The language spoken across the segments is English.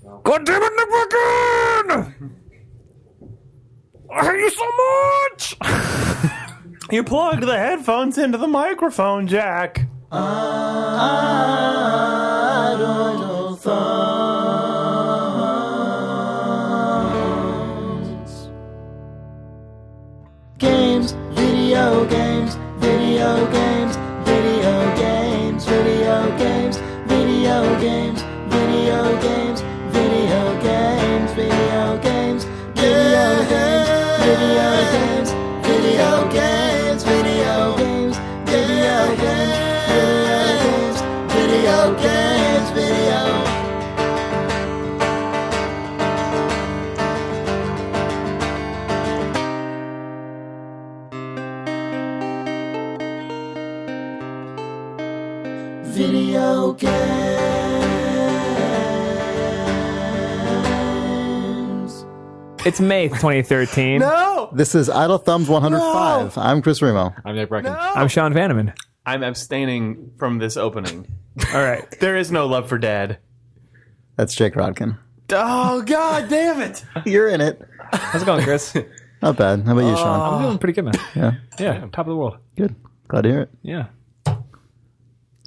God damn it, Nick Buckin! I hate you so much! You plugged the headphones into the microphone jack. Idle thoughts. Games, video games, video games, video games, video games, video games, video games, video games, video games, video games, video games, video games, video games, video games, video games, video. Video games. It's May 2013. No! This is Idle Thumbs 105. I'm Chris Remo. I'm Nick Brecken. I'm Sean Vanneman. I'm abstaining from this opening. All right. There is no love for Dad. That's Jake Rodkin. Oh, God damn it! You're in it. How's it going, Chris? Not bad. How about you, Sean? I'm doing pretty good, man. Yeah. Yeah, top of the world. Good. Glad to hear it. Yeah.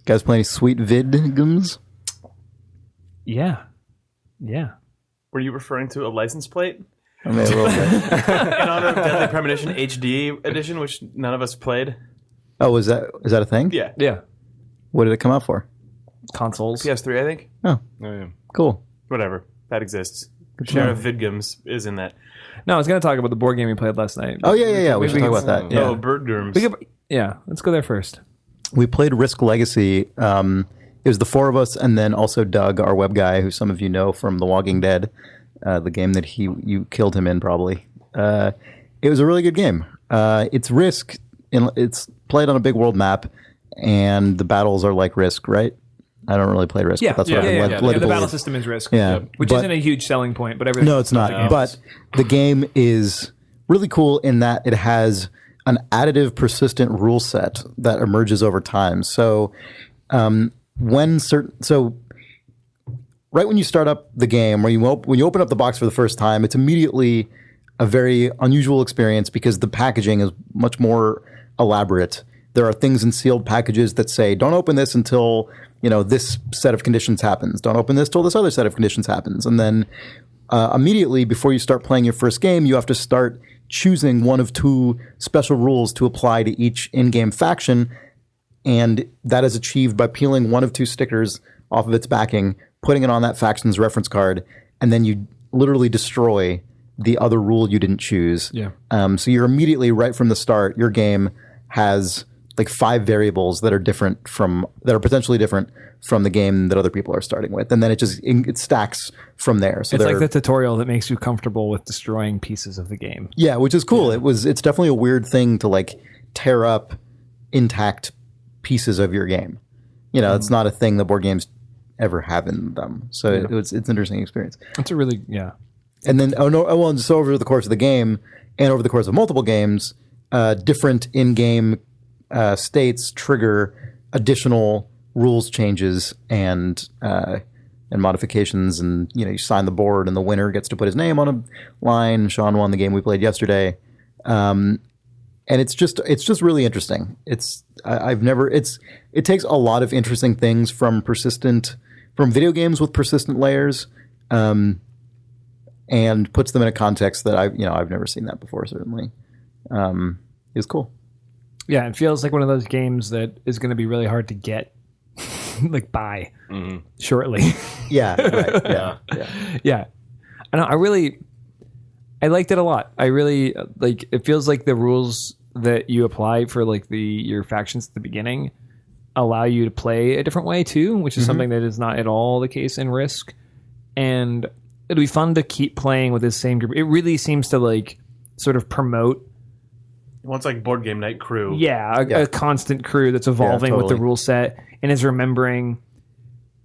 Guys play any sweet vidgums? Yeah. Yeah. Were you referring to a license plate? I mean, a little bit. In honor of Deadly Premonition HD edition, which none of us played? Oh, is that a thing? Yeah. Yeah. What did it come out for? Consoles. PS3, I think. Oh, Oh, yeah. cool. Whatever. That exists. Good to Share know. of Vidgums is in that. No, I was going to talk about the board game we played last night. Oh, yeah. We should talk about that. Yeah. Oh, Birdgerms. We could, yeah, let's go there first. We played Risk Legacy. It was the four of us, and then also Doug, our web guy, who some of you know from The Walking Dead, the game that you killed him in probably. It was a really good game. It's Risk. It's played on a big world map, and the battles are like Risk, right? I don't really play Risk, Yeah, but that's yeah, what yeah, I'm led yeah. to The battle believe. system is Risk. Yeah, Which but- isn't a huge selling point, but everything. No, it's not. But the game is really cool in that it has an additive, persistent rule set that emerges over time. So, right when you start up the game, when you open up the box for the first time, it's immediately a very unusual experience because the packaging is much more elaborate. There are things in sealed packages that say, "Don't open this until this set of conditions happens. Don't open this till this other set of conditions happens." And then immediately before you start playing your first game, you have to start choosing one of two special rules to apply to each in-game faction, and that is achieved by peeling one of two stickers off of its backing, putting it on that faction's reference card, and then you literally destroy the other rule you didn't choose. Yeah. So you're immediately, right from the start, your game has like 5 variables that are potentially different from the game that other people are starting with, and then it stacks from there. So It's like the tutorial that makes you comfortable with destroying pieces of the game. yeah, which is cool. It's definitely a weird thing to like tear up intact pieces of your game. It's not a thing that board games ever have in them. So it's an interesting experience. It's a really, yeah. And then so over the course of the game and over the course of multiple games, different in-game states trigger additional rules changes and modifications, and you sign the board, and the winner gets to put his name on a line. Sean won the game we played yesterday, and it's just really interesting. It takes a lot of interesting things from video games with persistent layers, and puts them in a context that I've never seen that before. Certainly, it's cool. Yeah, it feels like one of those games that is going to be really hard to get buy shortly. Yeah, right. Yeah. Yeah. I know. I liked it a lot. I really it feels like the rules that you apply for your factions at the beginning allow you to play a different way too, which is something that is not at all the case in Risk. And it'll be fun to keep playing with this same group. It really seems to sort of promote It's like board game night crew. a constant crew that's evolving with the rule set and is remembering.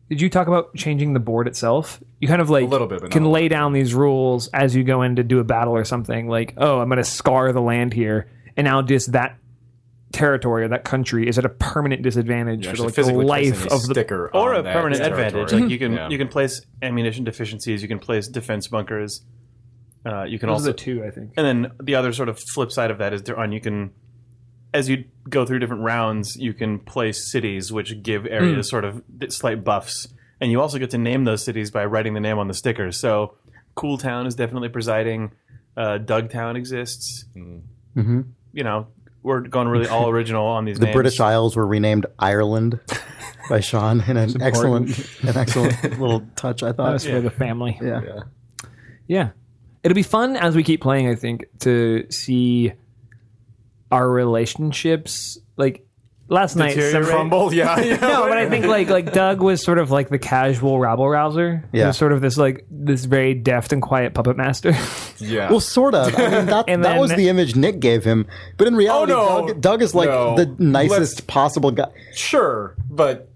Did you talk about changing the board itself? You kind of a little bit, but can not a lay down these rules as you go in to do a battle or something. Like, oh, I'm going to scar the land here, and now just that territory or that country is at a permanent disadvantage for like, the physically life placing a of the sticker or on a that permanent territory. advantage. Like you can Yeah. place ammunition deficiencies, you can place defense bunkers. You can Those also are the two, I think. and then the other sort of flip side of that is you can, as you go through different rounds, you can place cities which give areas sort of slight buffs, and you also get to name those cities by writing the name on the stickers. So, Cool Town is definitely presiding. Dugtown exists. Mm-hmm. You know, we're going really all original on these The names. British Isles were renamed Ireland by Sean in an excellent little touch, I That thought. was for the family. Yeah. Yeah. It'll be fun as we keep playing, I think, to see our relationships. Like, last night... Crumble, yeah. No, but I think like Doug was sort of like the casual rabble-rouser. He Yeah. was sort of this very deft and quiet puppet master. Yeah. Well, sort of. I mean, that And that then- was the image Nick gave him. But in reality, Oh, no. Doug is like No. the nicest possible guy. Sure, but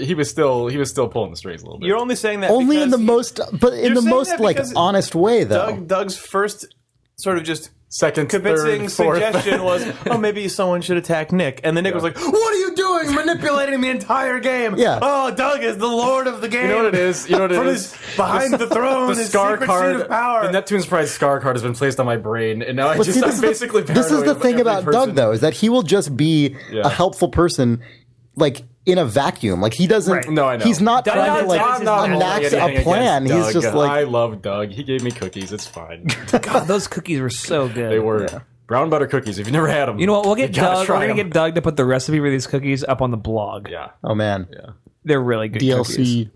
he was still pulling the strings a little bit. You're only saying that Only in because the most, but in You're the saying most that like because honest way, though. Doug's first sort of just second, convincing third, fourth. suggestion was, oh, maybe someone should attack Nick. And then Nick was like, what are you doing? Manipulating the entire game. Yeah. Oh, Doug is the lord of the game. You know what it is? From his behind the throne, The his scar secret card, seat of power. the Neptune's Pride scar card has been placed on my brain, and now But see, I'm basically this is the paranoid thing of every about person. Doug, though, is that he will just be Yeah. a helpful person, like in a vacuum. Like he doesn't. Right. No, I know. He's not Doug- trying to like I'm not enact anything a plan. against He's Doug. just like I love Doug. He gave me cookies. It's fine. God, those cookies were so good. They were brown butter cookies. If you never had them, You know what? We'll get you gotta Doug. try We're gonna 'em. get Doug to put the recipe for these cookies up on the blog. Yeah. oh man, They're really good cookies. DLC.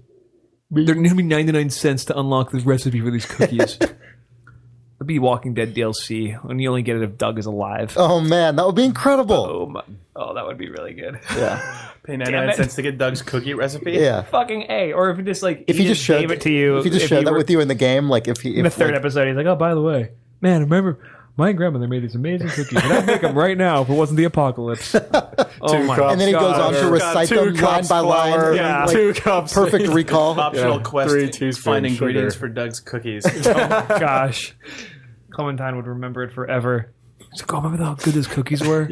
They're going to be 99 cents to unlock the recipe for these cookies. It'll be Walking Dead DLC, and you only get it if Doug is alive. Oh man, that would be incredible. Oh, that would be really good. Yeah, Pay Damn 99 it. cents to get Doug's cookie recipe. yeah. Fucking A. Or if he just like If he just gave it to you, if he just shared that with you in the game, like if he in the third episode, he's like, "Oh, by the way, man, remember my grandmother made these amazing cookies, and I'd make them right now if it wasn't the apocalypse." Oh my! cups. and then he goes on to Got recite two them line cups by line. flour, Yeah. like, 2 cups. perfect recall. Optional Yeah. quest 3 to teaspoons find sugar. ingredients for Doug's cookies. Gosh, Clementine would remember it forever. She's like, "Oh, remember how good those cookies were?"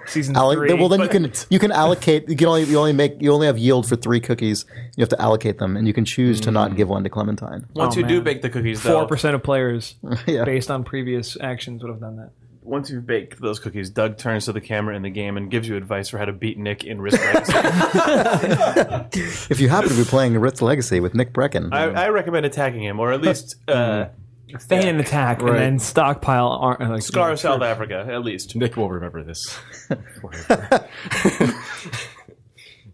Season 3. Well, then But- you can allocate. You only have yield for 3 cookies. You have to allocate them, and you can choose to not give one to Clementine. Once Oh, you do man. bake the cookies, though, 4% of players, Yeah. based on previous actions, would have done that. once you've baked those cookies, Doug turns to the camera in the game and gives you advice for how to beat Nick in Risk Legacy. If you happen to be playing Ritz Legacy with Nick Brecken, I recommend attacking him, or at least Feign an attack and then stockpile. Like, scar South Africa, at least. Nick will remember this forever.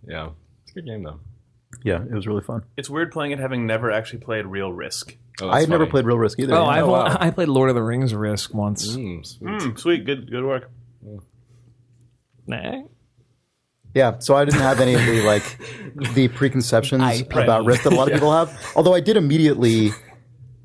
Yeah, it's a good game though. yeah, it was really fun. It's weird playing it having never actually played Real Risk. Oh, I that's had never funny. played Real Risk either. Oh, Yeah. wow. I played Lord of the Rings Risk once. Sweet. Sweet, good work. Nah. Yeah, so I didn't have any of the the preconceptions about Risk that a lot of people have. Although I did immediately,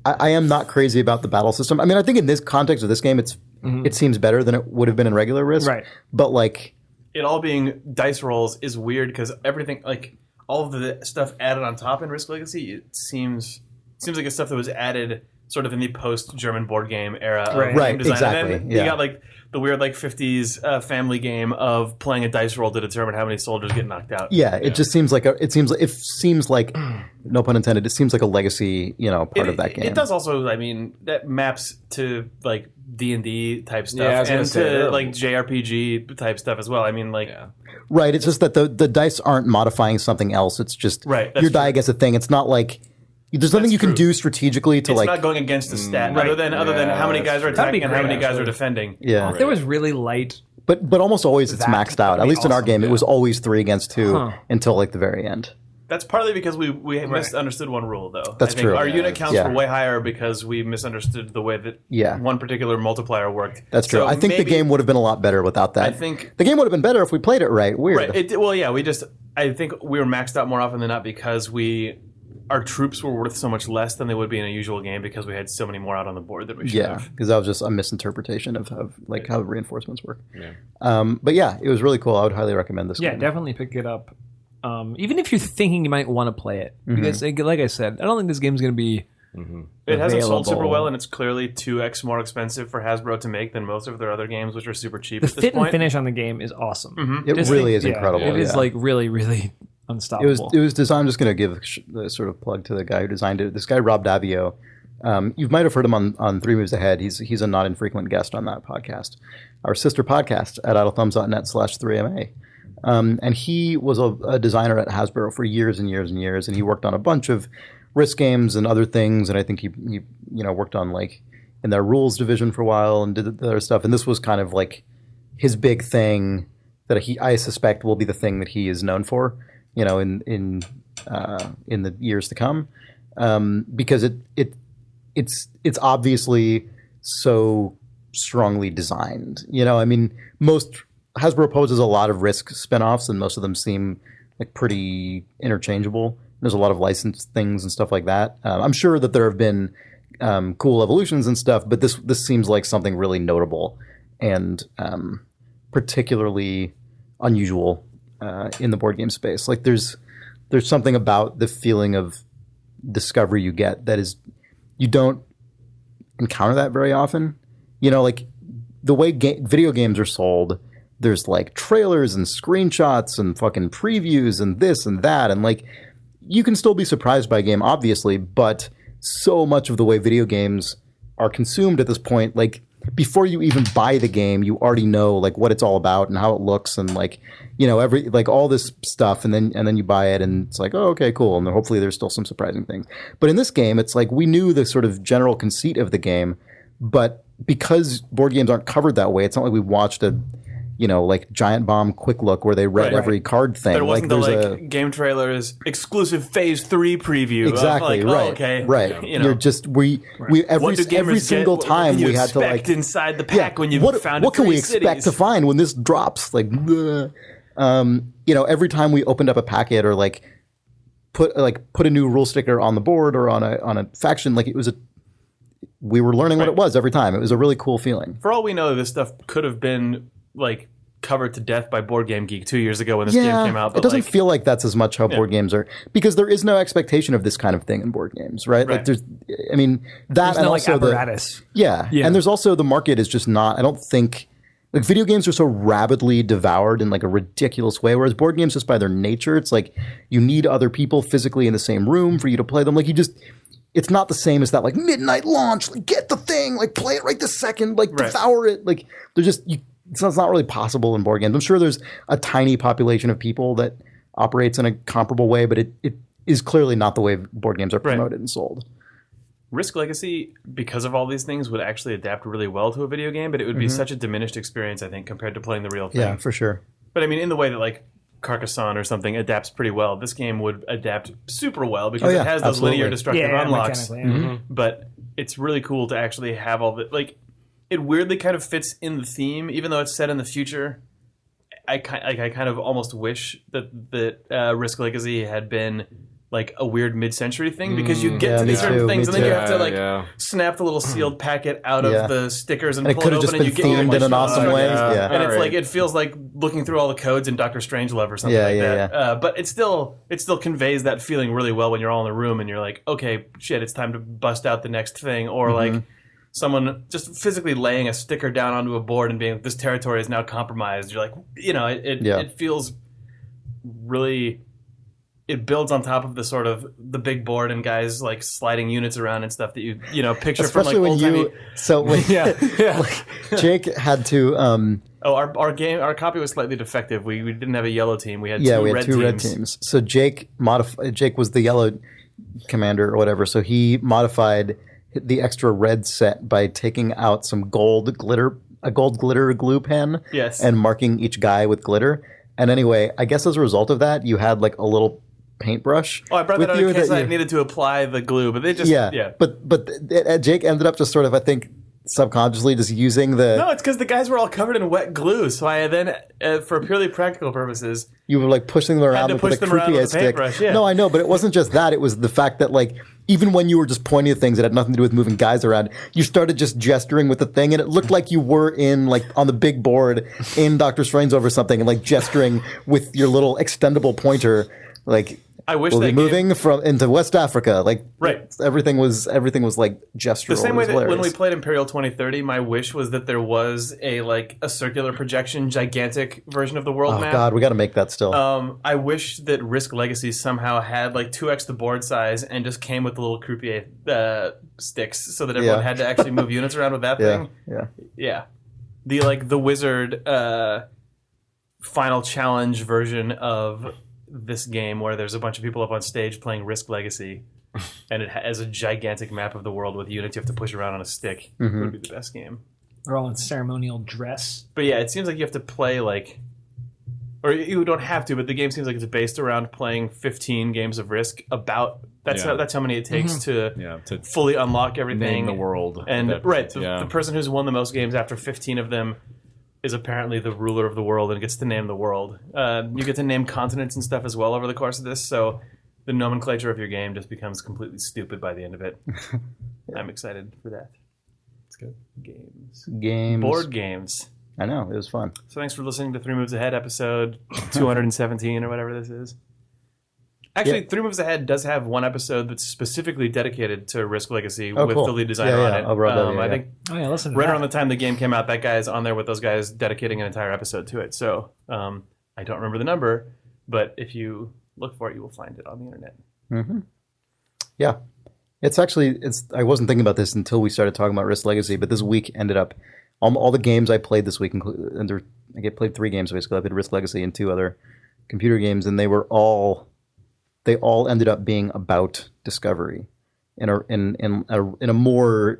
I am not crazy about the battle system. I mean, I think in this context of this game, it seems better than it would have been in regular Risk. Right. But like, It all being dice rolls is weird because everything, like all of the stuff added on top in Risk Legacy, it seems like it's stuff that was added sort of in the post-German board game era of Right. game Right, design. exactly, And then yeah. you got like the weird like 50s family game of playing a dice roll to determine how many soldiers get knocked out. yeah, it just seems like it seems like no pun intended. It seems like a legacy, part of that game. It does also, I mean, that maps to like D&D type stuff Yeah, I was gonna and say, to they're- like JRPG type stuff as well. I mean, like Right. It's just that the dice aren't modifying something else. It's just Right, that's your die true. against a thing. It's not like there's nothing That's you can true. do strategically to it's like. not going against the stat Right. other than how many Yeah, guys are that's That'd be attacking and how great, many guys are actually. defending. Yeah. If there was really light. But almost always it's maxed out. would At be least in our awesome, game, it was always 3 against 2 Huh. until like the very end. That's partly because we misunderstood one rule, though. That's I think true. Our Yeah, unit counts yeah. were way higher because we misunderstood the way that Yeah. one particular multiplier worked. That's true. So I think the maybe- game would have been a lot better without that. I think- the game would have been better if we played it right. Weird. Right. Well, yeah. I think we were maxed out more often than not because our troops were worth so much less than they would be in a usual game because we had so many more out on the board than we should Yeah, have. because that was just a misinterpretation of like how reinforcements work. Yeah. But yeah, it was really cool. I would highly recommend this Yeah, game. definitely pick it up. Even if you're thinking you might want to play it. Because, like I said, I don't think this game's going to be It hasn't sold super available. well, and it's clearly 2x more expensive for Hasbro to make than most of their other games, which are super cheap The at this fit and point. finish on the game is awesome. It Just really think- is incredible. It is yeah. like really, really unstoppable. It was designed. I'm just going to give the sort of plug to the guy who designed it. This guy Rob Davio. You might have heard him on Three Moves Ahead. He's a not infrequent guest on that podcast, our sister podcast at idlethumbs.net/3ma. And he was a designer at Hasbro for years and years and years, and he worked on a bunch of Risk games and other things. And I think he worked on like in their rules division for a while and did the other stuff. And this was kind of like his big thing that I suspect will be the thing that he is known for, in the years to come, because it's obviously so strongly designed. I mean, most Hasbro poses a lot of Risk spinoffs, and most of them seem like pretty interchangeable. There's a lot of licensed things and stuff like that. I'm sure that there have been cool evolutions and stuff, but this seems like something really notable and particularly unusual in the board game space. Like there's something about the feeling of discovery you get that is you don't encounter that very often. Like the way video games are sold, there's like trailers and screenshots and fucking previews and this and that, and like you can still be surprised by a game, obviously, but so much of the way video games are consumed at this point, like before you even buy the game, you already know like what it's all about and how it looks and like every like all this stuff, and then you buy it and it's like, oh, okay, cool, and then hopefully there's still some surprising things. But in this game, it's like we knew the sort of general conceit of the game, but because board games aren't covered that way, it's not like we watched a like Giant Bomb Quick Look where they read every card thing. There wasn't like, game trailers exclusive Phase 3 preview. Exactly, of right. Oh, okay. Right. You know, You're just we every single time we we had to like inside the pack when you found what can we three expect cities? to find when this drops? Like, every time we opened up a packet or like put a new rule sticker on the board or on a faction, like we were learning what it was every time. It was a really cool feeling. For all we know, this stuff could have been like covered to death by Board Game Geek 2 years ago when this game came out. But it doesn't feel like that's as much how board games are, because there is no expectation of this kind of thing in board games, right? Like There's and no like also apparatus. yeah, and there's also the market is just not. I don't think like video games are so rabidly devoured in like a ridiculous way, whereas board games, just by their nature, it's like you need other people physically in the same room for you to play them. Like it's not the same as that like midnight launch, like get the thing, like play it right this second, like devour it. Like they're just it's not really possible in board games. I'm sure there's a tiny population of people that operates in a comparable way, but it is clearly not the way board games are promoted and sold. Risk Legacy, because of all these things, would actually adapt really well to a video game, but it would be such a diminished experience, I think, compared to playing the real thing. Yeah, for sure. But I mean, in the way that like Carcassonne or something adapts pretty well, this game would adapt super well because it has those linear destructive unlocks. mechanically, But it's really cool to actually have all the like. It weirdly kind of fits in the theme, even though it's set in the future. I kind of almost wish that Risk Legacy had been like a weird mid-century thing, because you get to these certain things and then you have to snap the little sealed packet out of the stickers and it pull could it have open just and been you get themed in an awesome way. Yeah. And it's like it feels like looking through all the codes in Doctor Strangelove or something like that. But it still conveys that feeling really well when you're all in the room and you're like, okay, shit, it's time to bust out the next thing, or like someone just physically laying a sticker down onto a board and being like, this territory is now compromised. You're like, it feels really. It builds on top of the sort of the big board and guys like sliding units around and stuff that you picture Especially from like when old timey. Jake had to. Our copy was slightly defective. We didn't have a yellow team. We had two red teams. So Jake was the yellow commander or whatever. So he modified the extra red set by taking out some gold glitter glue pen, and marking each guy with glitter. And anyway, I guess as a result of that, you had like a little paintbrush. Oh, I brought that out in case I needed to apply the glue, but they just But Jake ended up just sort of, I think, subconsciously just using the. No, it's because the guys were all covered in wet glue. So I then, for purely practical purposes, you were like pushing them around with a croupier stick. No, I know, but it wasn't just that. It was the fact that like even when you were just pointing at things that had nothing to do with moving guys around, you started just gesturing with the thing, and it looked like you were in like on the big board in Doctor Strangelove or something, and like gesturing with your little extendable pointer, like. I wish we'll that be moving into West Africa. Like, Right. everything was like gestural. The same It way was that when hilarious. we played Imperial 2030, my wish was that there was a circular projection, gigantic version of the world Oh map. God, we got to make that still. I wish that Risk Legacy somehow had like 2x the board size and just came with the little croupier sticks, so that everyone Yeah. had to actually move units around with that yeah, thing. yeah. Yeah, the wizard final challenge version of this game where there's a bunch of people up on stage playing Risk Legacy, and it has a gigantic map of the world with units you have to push around on a stick. Would be the best game. They're all in ceremonial dress. But yeah, it seems like you have to play or you don't have to, but the game seems like it's based around playing 15 games of Risk. That's how many it takes to to fully unlock everything. name the world. And That- the person who's won the most games after 15 of them is apparently the ruler of the world and gets to name the world. You get to name continents and stuff as well over the course of this, so the nomenclature of your game just becomes completely stupid by the end of it. I'm excited for that. It's good. Games. Board games. I know, it was fun. So thanks for listening to 3 Moves Ahead, episode 217 or whatever this is. Actually, 3 Moves Ahead does have one episode that's specifically dedicated to Risk Legacy with cool. the lead designer on it. Oh, right, yeah, I yeah. think Oh yeah, listen. To right that. around the time the game came out, that guy is on there with those guys dedicating an entire episode to it. So I don't remember the number, but if you look for it, you will find it on the internet. Yeah. It's I wasn't thinking about this until we started talking about Risk Legacy, but this week ended up, all the games I played this week, I played 3 games basically. I played Risk Legacy and 2 other computer games, and they all ended up being about discovery in a more,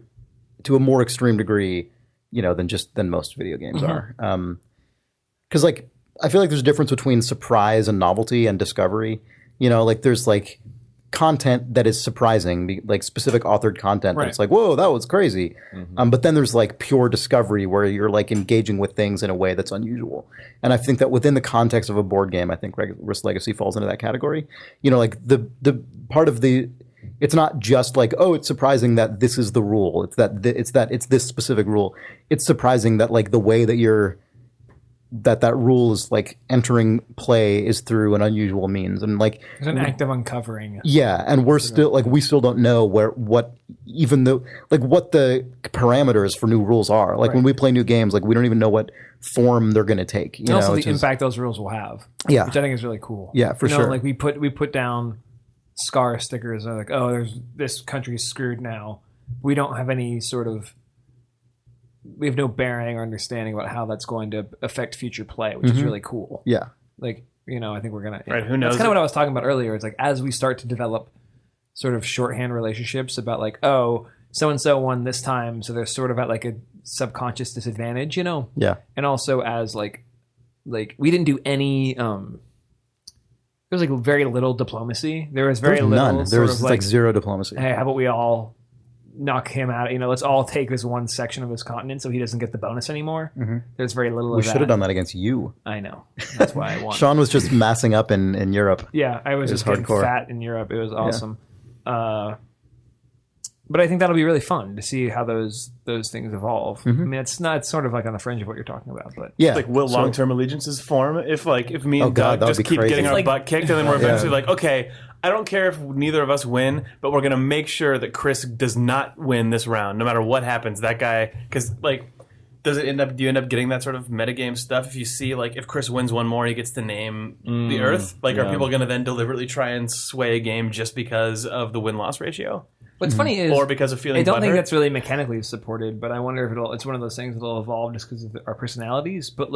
to a more extreme degree, than most video games are. Because I feel like there's a difference between surprise and novelty and discovery. There's content that is surprising, like specific authored content. Right. That's like, whoa, that was crazy. But then there's pure discovery where you're engaging with things in a way that's unusual. And I think that within the context of a board game, I think Risk Legacy falls into that category. The part of it's not just it's surprising that this is the rule. It's this specific rule. It's surprising that the way that that rule is entering play is through an unusual means, and There's an act of uncovering. yeah, and we're still we still don't know what the parameters for new rules are. When we play new games, we don't even know what form they're going to take. And also the impact those rules will have. Yeah. Which I think is really cool. Yeah, for sure. We put down scar stickers and there's this country's screwed now. We don't have any sort of, we have no bearing or understanding about how that's going to affect future play, which is really cool. Yeah. I think we're gonna. Right, who knows? That's kind of what I was talking about earlier. It's as we start to develop sort of shorthand relationships about so and so won this time, so they're sort of at a subconscious disadvantage, Yeah. and also as we didn't do any. There was very little diplomacy. There was very There's little. none. There was sort of zero diplomacy. hey, how about we all knock him out? Let's all take this one section of this continent so he doesn't get the bonus anymore. There's very little We of that. should have done that against you. I know. That's why I won. Sean was just massing up in Europe. Yeah, I was It was just getting hardcore. fat in Europe. It was awesome. But I think that'll be really fun to see how those things evolve. I mean, it's sort of on the fringe of what you're talking about, but Yeah. Will long-term allegiances form if me and God, that Doug would just be keep crazy. getting our It's butt kicked, and then we're eventually okay, I don't care if neither of us win, but we're gonna make sure that Chris does not win this round, no matter what happens. That guy, because do you end up getting that sort of metagame stuff if you see if Chris wins one more, he gets to name the Earth? Are people gonna then deliberately try and sway a game just because of the win-loss ratio? what's funny is Or because of feeling I don't think butthurt? that's really mechanically supported, but I wonder if it's one of those things that'll evolve just because of our personalities. But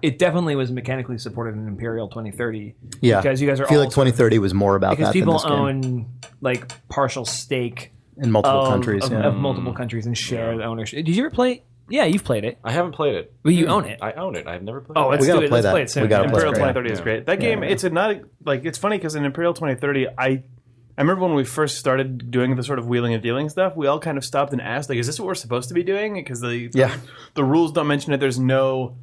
it definitely was mechanically supported in Imperial 2030. Yeah. Because you guys are I feel all like 2030 was more about because that people than this game. own partial stake In multiple of, countries. of, Yeah. of multiple countries and share the ownership. Did you ever play? Yeah, you've played it. I haven't played it. Well, you own it. I own it. I've never played Oh, it. let's We gotta do it. play Let's that. play it soon. We gotta play Imperial it. 2030 is great. That game, it's it's funny because in Imperial 2030, I remember when we first started doing the sort of wheeling and dealing stuff, we all kind of stopped and asked, is this what we're supposed to be doing? Because the rules don't mention it. There's no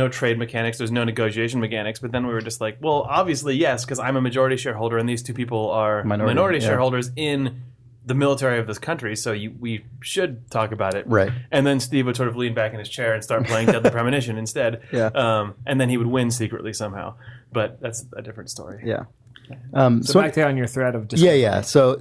trade mechanics. There's no negotiation mechanics. But then we were just well, obviously, yes, because I'm a majority shareholder and these two people are minority shareholders in the military of this country, so we should talk about it. Right. And then Steve would sort of lean back in his chair and start playing Deadly Premonition instead. Yeah. And then he would win secretly somehow. But that's a different story. Yeah. So back to on your thread of yeah. So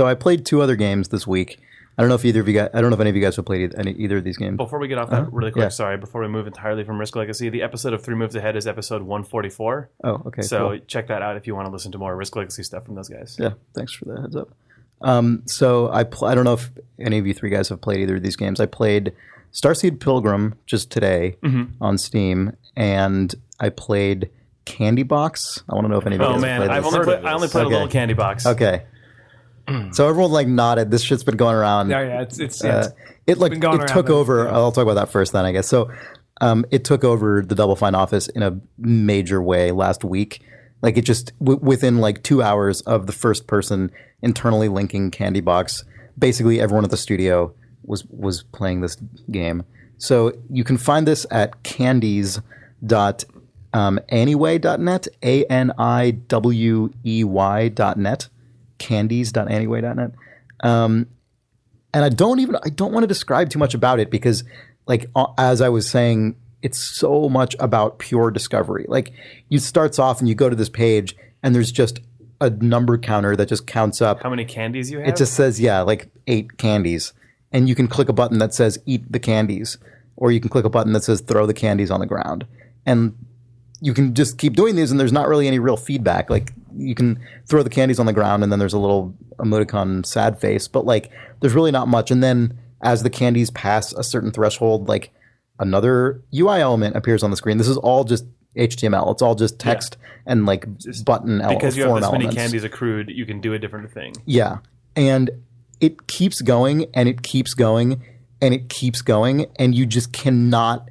I played 2 other games this week. I don't know if any of you guys have played either of these games. Before we get off that really quick, sorry, before we move entirely from Risk Legacy, the episode of 3 Moves Ahead is episode 144. Oh, okay. So cool. check that out if you want to listen to more Risk Legacy stuff from those guys. Yeah, thanks for the heads up. So I don't know if any of you 3 guys have played either of these games. I played Starseed Pilgrim just today on Steam, and I played CandyBox. I want to know if any of you guys have played this. I only played a little CandyBox. Okay. So everyone nodded. This shit's been going around. Yeah, it's it took around, over. yeah. I'll talk about that first, then I guess. So it took over the Double Fine office in a major way last week. Like it just within 2 hours of the first person internally linking CandyBox, basically everyone at the studio was playing this game. So you can find this at candies.anyway.net, ANIWEY.net. candies.anyway.net. And I don't want to describe too much about it because as I was saying, it's so much about pure discovery. You starts off and you go to this page and there's just a number counter that just counts up how many candies you have. It just says 8 candies, and you can click a button that says eat the candies, or you can click a button that says throw the candies on the ground, and you can just keep doing these, and there's not really any real feedback. You can throw the candies on the ground, and then there's a little emoticon sad face, but there's really not much. And then as the candies pass a certain threshold, another UI element appears on the screen. This is all just HTML. It's all just text and button elements. Because you have this many candies accrued, you can do a different thing. Yeah. And it keeps going, and it keeps going, and it keeps going, and you just cannot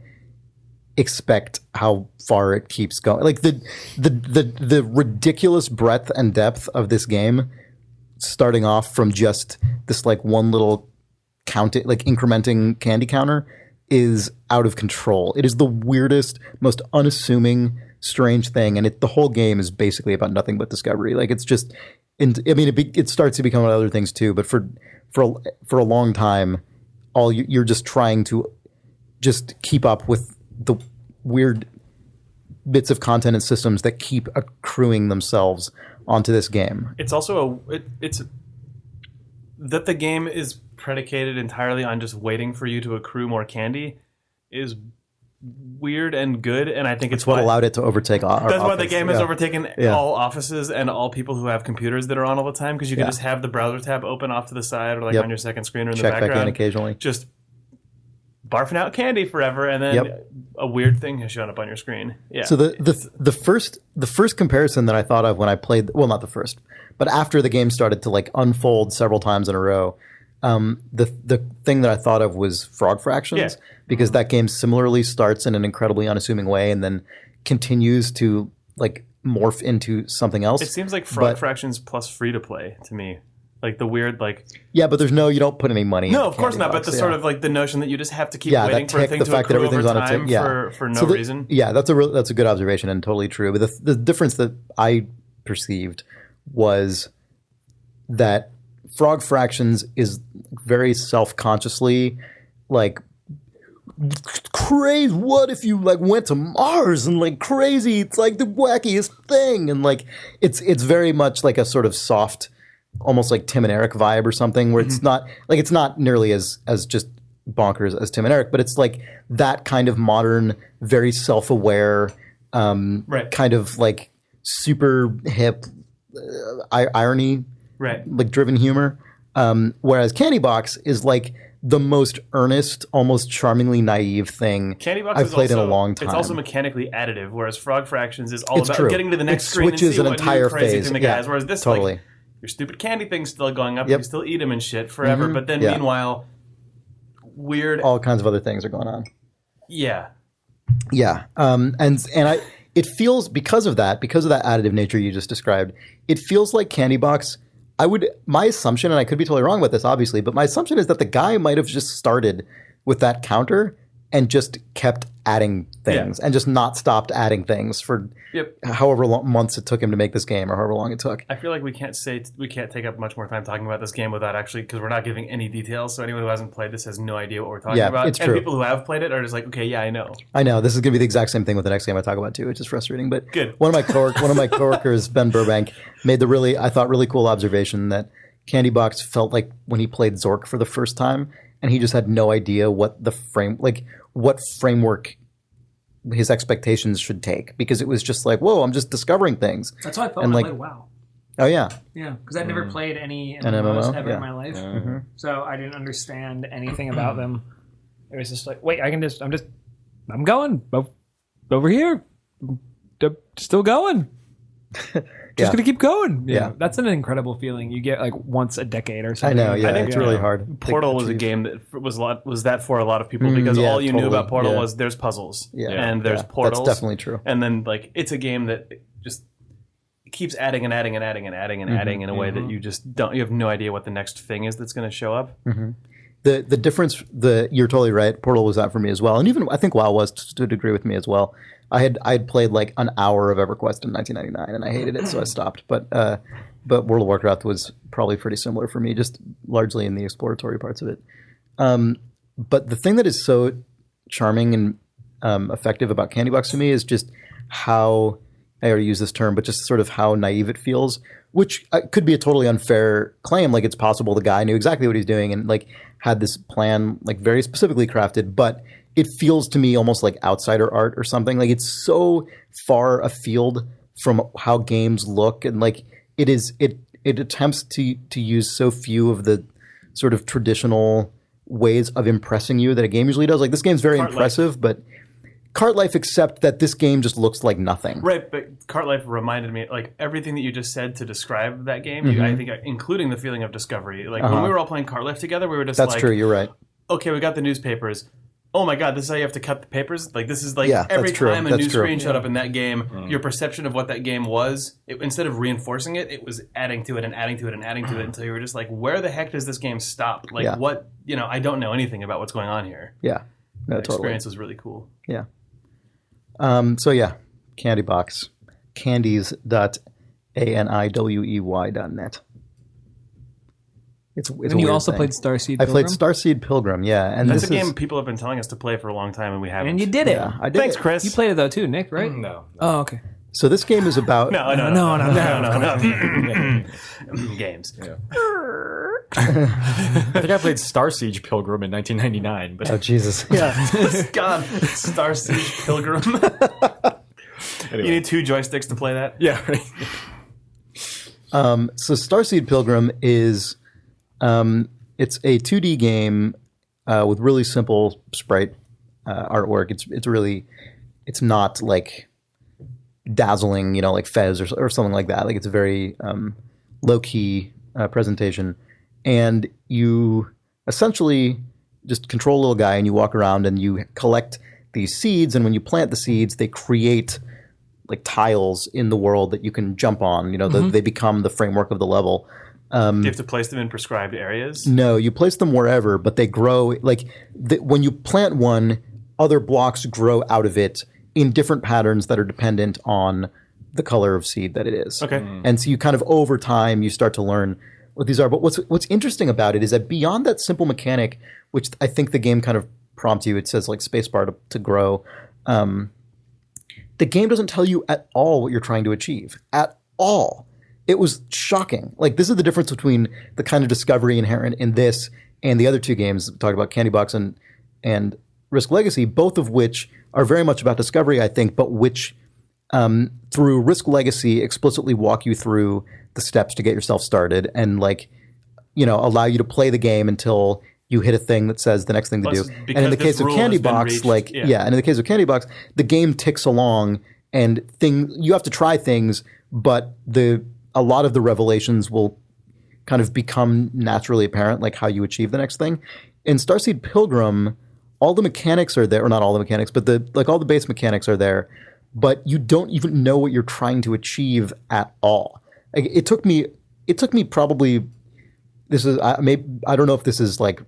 expect how far it keeps going. The ridiculous breadth and depth of this game, starting off from just this one little incrementing candy counter, is out of control. It is the weirdest, most unassuming, strange thing, and the whole game is basically about nothing but discovery. It's just, it starts to become other things too. But for a long time, you're just trying to just keep up with the weird bits of content and systems that keep accruing themselves onto this game. It's also it's that the game is predicated entirely on just waiting for you to accrue more candy is weird and good, and I think it's what allowed it to overtake our that's office. why the game has overtaken all offices and all people who have computers that are on all the time, because you can just have the browser tab open off to the side or on your second screen or in the background. Check back in occasionally. Just barfing out candy forever, and then a weird thing has shown up on your screen. Yeah. So the first comparison that I thought of when I played, well, not the first, but after the game started to unfold several times in a row, the thing that I thought of was Frog Fractions, because that game similarly starts in an incredibly unassuming way and then continues to morph into something else. It seems like Frog Fractions plus free to play to me. The weird yeah, but you don't put any money. No, of course not. But the sort of the notion that you just have to keep waiting for a thing to accrue over time for no reason. Yeah, that's a good observation and totally true. But the difference that I perceived was that Frog Fractions is very self-consciously crazy. What if you went to Mars and crazy? It's the wackiest thing, and it's very much a sort of soft, almost Tim and Eric vibe or something, where it's not it's not nearly as just bonkers as Tim and Eric, but it's that kind of modern, very self-aware, kind of super hip irony, driven humor. Whereas CandyBox is the most earnest, almost charmingly naive thing I've played in a long time. It's also mechanically additive, whereas Frog Fractions is all about getting to the next screen and see an what entire new crazy phase. thing the guy has. Whereas this, totally. Your stupid candy thing's still going up. You can still eat them and shit forever. But then meanwhile, weird... all kinds of other things are going on. Yeah. Yeah. It feels, because of that additive nature you just described, it feels like CandyBox... my assumption, and I could be totally wrong with this, obviously, but my assumption is that the guy might have just started with that counter and just kept adding things and just not stopped adding things for however months it took him to make this game or however long it took. I feel like we can't take up much more time talking about this game without actually, because we're not giving any details. So anyone who hasn't played this has no idea what we're talking about. It's and true. people who have played it are just like, okay, yeah, I know. I know this is going to be the exact same thing with the next game I talk about too, which is frustrating. But Good. One of my coworkers, Ben Burbank, made the really cool observation that CandyBox felt like when he played Zork for the first time, and he just had no idea what what framework his expectations should take, because it was just like, whoa, I'm just discovering things. That's how I felt And, when like- I played WoW. Oh yeah, Yeah, because I'd never played any An MMOs MMO? ever Yeah. in my life, so I didn't understand anything about them. It was just like, wait, I'm going over here, I'm still going. Just gonna keep going. Yeah. That's an incredible feeling. You get like once a decade or I something. know. Yeah, I think it's really hard. Portal was a game that was that for a lot of people because yeah, all you knew totally. about Portal Yeah. was there's puzzles Yeah, and there's portals. That's definitely true. And then like it's a game that just keeps adding and adding and adding and adding and adding in a way that you have no idea what the next thing is that's going to show up. The difference, you're totally right. Portal was that for me as well, and even I think WoW was to a degree with me as well. I had played like an hour of EverQuest in 1999, and I hated it, so I stopped. But World of Warcraft was probably pretty similar for me, just largely in the exploratory parts of it. But the thing that is so charming and effective about CandyBox to me is just how, I already use this term, but just sort of how naive it feels, which could be a totally unfair claim. Like, it's possible the guy knew exactly what he's doing and like had this plan like very specifically crafted, but it feels to me almost like outsider art or something. Like, it's so far afield from how games look, and like it attempts to use so few of the sort of traditional ways of impressing you that a game usually does. Like, this game's very impressive, but Cart Life, except that this game just looks like nothing. Right, but Cart Life reminded me, like, everything that you just said to describe that game, I think, including the feeling of discovery. Like, when we were all playing Cart Life together, we were just That's true, you're right. Okay, we got the newspapers. Oh my god, this is how you have to cut the papers? Like, this is like Yeah, every that's true. time a That's new true. screen showed up in that game, your perception of what that game was, instead of reinforcing it, it was adding to it and adding to it and adding to it until you were just like, where the heck does this game stop? Like, what, I don't know anything about what's going on here. Yeah, no, The totally. experience was really cool. Yeah. So yeah, CandyBox, candies.aniwey.net. It's a And you weird also thing. played Starseed I played Pilgrim? Starseed Pilgrim, yeah, and That's this a game is people have been telling us to play for a long time, and we haven't. And you did it. yeah, I did Thanks, it. Chris. You played it though too, Nick, right? No. Oh, okay. So this game is about No. Games. I think I played Star Siege Pilgrim in 1999, but oh Jesus, yeah. God, Star Siege Pilgrim. anyway. You need 2 joysticks to play that? Yeah, right. So Starseed Pilgrim is it's a 2D game with really simple sprite artwork. It's not like dazzling, like Fez or something like that. Like, it's a very low key presentation, and you essentially just control a little guy and you walk around and you collect these seeds, and when you plant the seeds, they create like tiles in the world that you can jump on. They become the framework of the level. Do you have to place them in prescribed areas? No, you place them wherever, but they grow. Like, when you plant one, other blocks grow out of it in different patterns that are dependent on the color of seed that it is. Okay. And so you kind of, over time, you start to learn what these are. But what's interesting about it is that beyond that simple mechanic, which I think the game kind of prompts you, it says like spacebar to grow, the game doesn't tell you at all what you're trying to achieve. At all. It was shocking. Like, this is the difference between the kind of discovery inherent in this and the other 2 games we talked about, CandyBox and Risk Legacy, both of which are very much about discovery, I think, but which through Risk Legacy explicitly walk you through the steps to get yourself started and allow you to play the game until you hit a thing that says the next thing to Plus, do. because And in the this case of rule has been CandyBox, reached, and in the case of CandyBox, the game ticks along and you have to try things, but a lot of the revelations will kind of become naturally apparent, like how you achieve the next thing. In Starseed Pilgrim, all the mechanics are there, or not all the mechanics, but all the base mechanics are there, but you don't even know what you're trying to achieve at all. Like, it took me probably, I don't know if this is like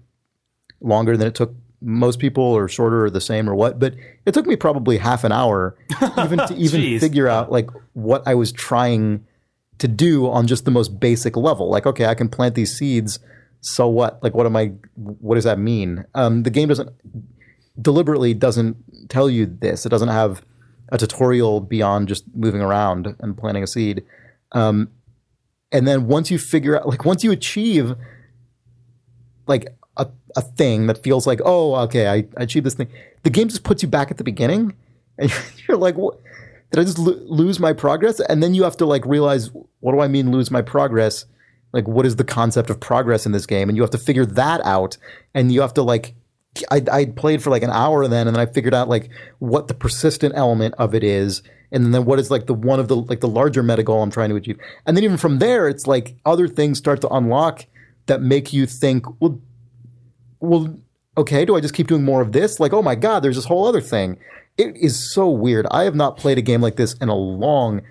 longer than it took most people or shorter or the same or what, but it took me probably half an hour even to Jeez. figure out like what I was trying to do on just the most basic level. Like, okay, I can plant these seeds. So what? Like, what does that mean? The game deliberately doesn't tell you this. It doesn't have a tutorial beyond just moving around and planting a seed. And then once you figure out, like once you achieve like a thing that feels like, oh, okay, I achieved this thing, the game just puts you back at the beginning and you're like, what? Did I just lose my progress? And then you have to like realize, what do I mean lose my progress? Like, what is the concept of progress in this game? And you have to figure that out. And you have to like, I played for like an hour then, and then I figured out like what the persistent element of it is. And then what is like the one of the like the larger meta goal I'm trying to achieve. And then even from there, it's like other things start to unlock that make you think, well, okay, do I just keep doing more of this? Like, oh my God, there's this whole other thing. It is so weird. I have not played a game like this in a long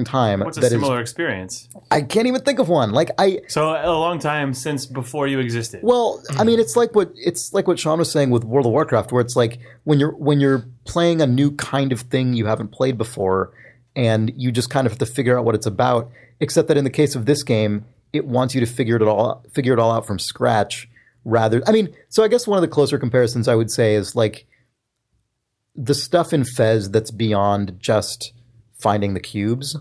time. What's a similar experience? I can't even think of one. So a long time since before you existed. Well, I mean, it's like what Sean was saying with World of Warcraft, where it's like when you're playing a new kind of thing you haven't played before, and you just kind of have to figure out what it's about. Except that in the case of this game, it wants you to figure it all out from scratch. So I guess one of the closer comparisons I would say is like the stuff in Fez that's beyond just finding the cubes,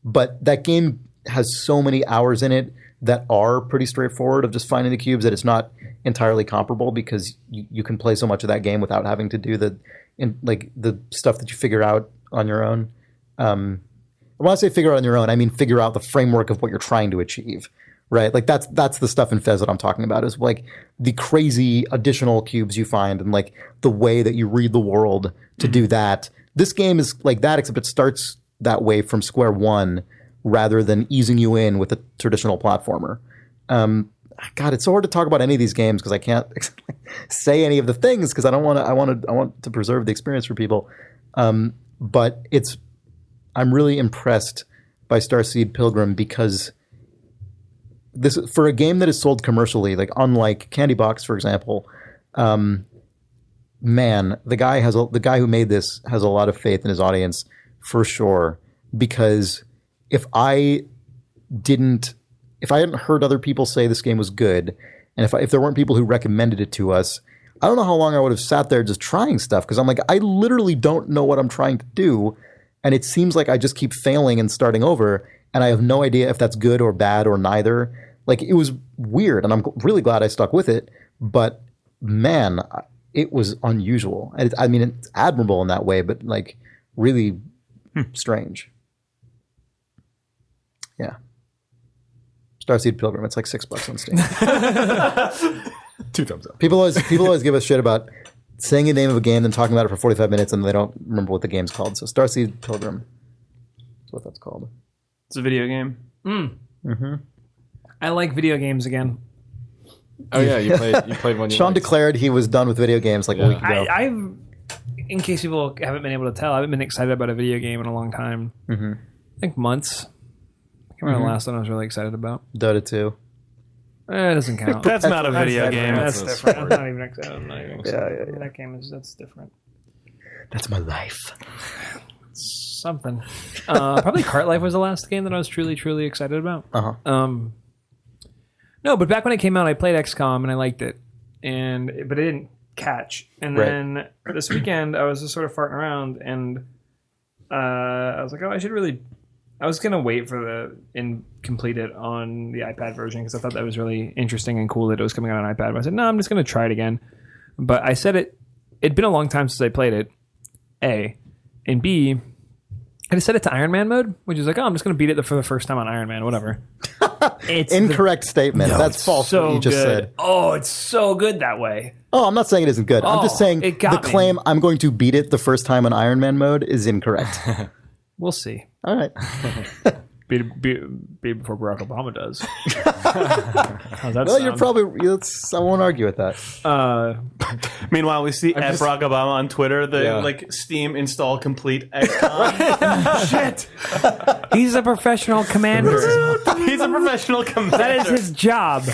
but that game has so many hours in it that are pretty straightforward of just finding the cubes that it's not entirely comparable, because you can play so much of that game without having to do the stuff that you figure out on your own. When I say figure out on your own, I mean figure out the framework of what you're trying to achieve, right? Like that's the stuff in Fez that I'm talking about, is like the crazy additional cubes you find and like the way that you read the world to do that. This game is like that, except it starts that way from square one rather than easing you in with a traditional platformer. God, it's so hard to talk about any of these games because I can't say any of the things because I want to preserve the experience for people. But I'm really impressed by Starseed Pilgrim because this, for a game that is sold commercially, like unlike CandyBox, for example, man, the guy who made this has a lot of faith in his audience for sure. Because if I hadn't heard other people say this game was good, and if there weren't people who recommended it to us, I don't know how long I would have sat there just trying stuff. Because I'm like, I literally don't know what I'm trying to do, and it seems like I just keep failing and starting over, and I have no idea if that's good or bad or neither. Like, it was weird, and I'm really glad I stuck with it. But man, it was unusual. I mean, it's admirable in that way, but like really strange. Yeah. Starseed Pilgrim. It's like $6 on Steam. 2 thumbs up. People always give us shit about saying the name of a game and talking about it for 45 minutes and they don't remember what the game's called. So Starseed Pilgrim. That's what that's called. It's a video game. Mm-hmm. I like video games again. Oh yeah, you played one. Sean declared he was done with video games like a week ago. I've, in case people haven't been able to tell, I haven't been excited about a video game in a long time. Mm-hmm. I think months. I can't remember the last one I was really excited about. Dota 2. It doesn't count. That's not a video game. That's different. I'm not even excited. Yeah. That game that's different. That's my life. Something. Probably Cart Life was the last game that I was truly, truly excited about. Uh-huh. No, but back when it came out, I played XCOM and I liked it, but it didn't catch. And then this weekend, I was just sort of farting around, and I was like, oh, I was gonna wait for complete it on the iPad version because I thought that was really interesting and cool that it was coming out on iPad. But I said, no, I'm just gonna try it again. But I said it'd been a long time since I played it. A, and B, I just set it to Ironman mode, which is like, oh, I'm just gonna beat it for the first time on Ironman, whatever. It's incorrect statement. No, that's false. So what you just good. said. Oh, it's so good that way. Oh, I'm not saying it isn't good. I'm just saying it the got me. claim I'm going to beat it the first time on Iron Man mode is incorrect. We'll see. All right. Beat it before Barack Obama does. How's that Well, sound? you're probably. I won't argue with that. Meanwhile, we see at Barack Obama on Twitter the Steam install complete XCOM. Shit. He's a professional commander. He's a professional commander. That is his job.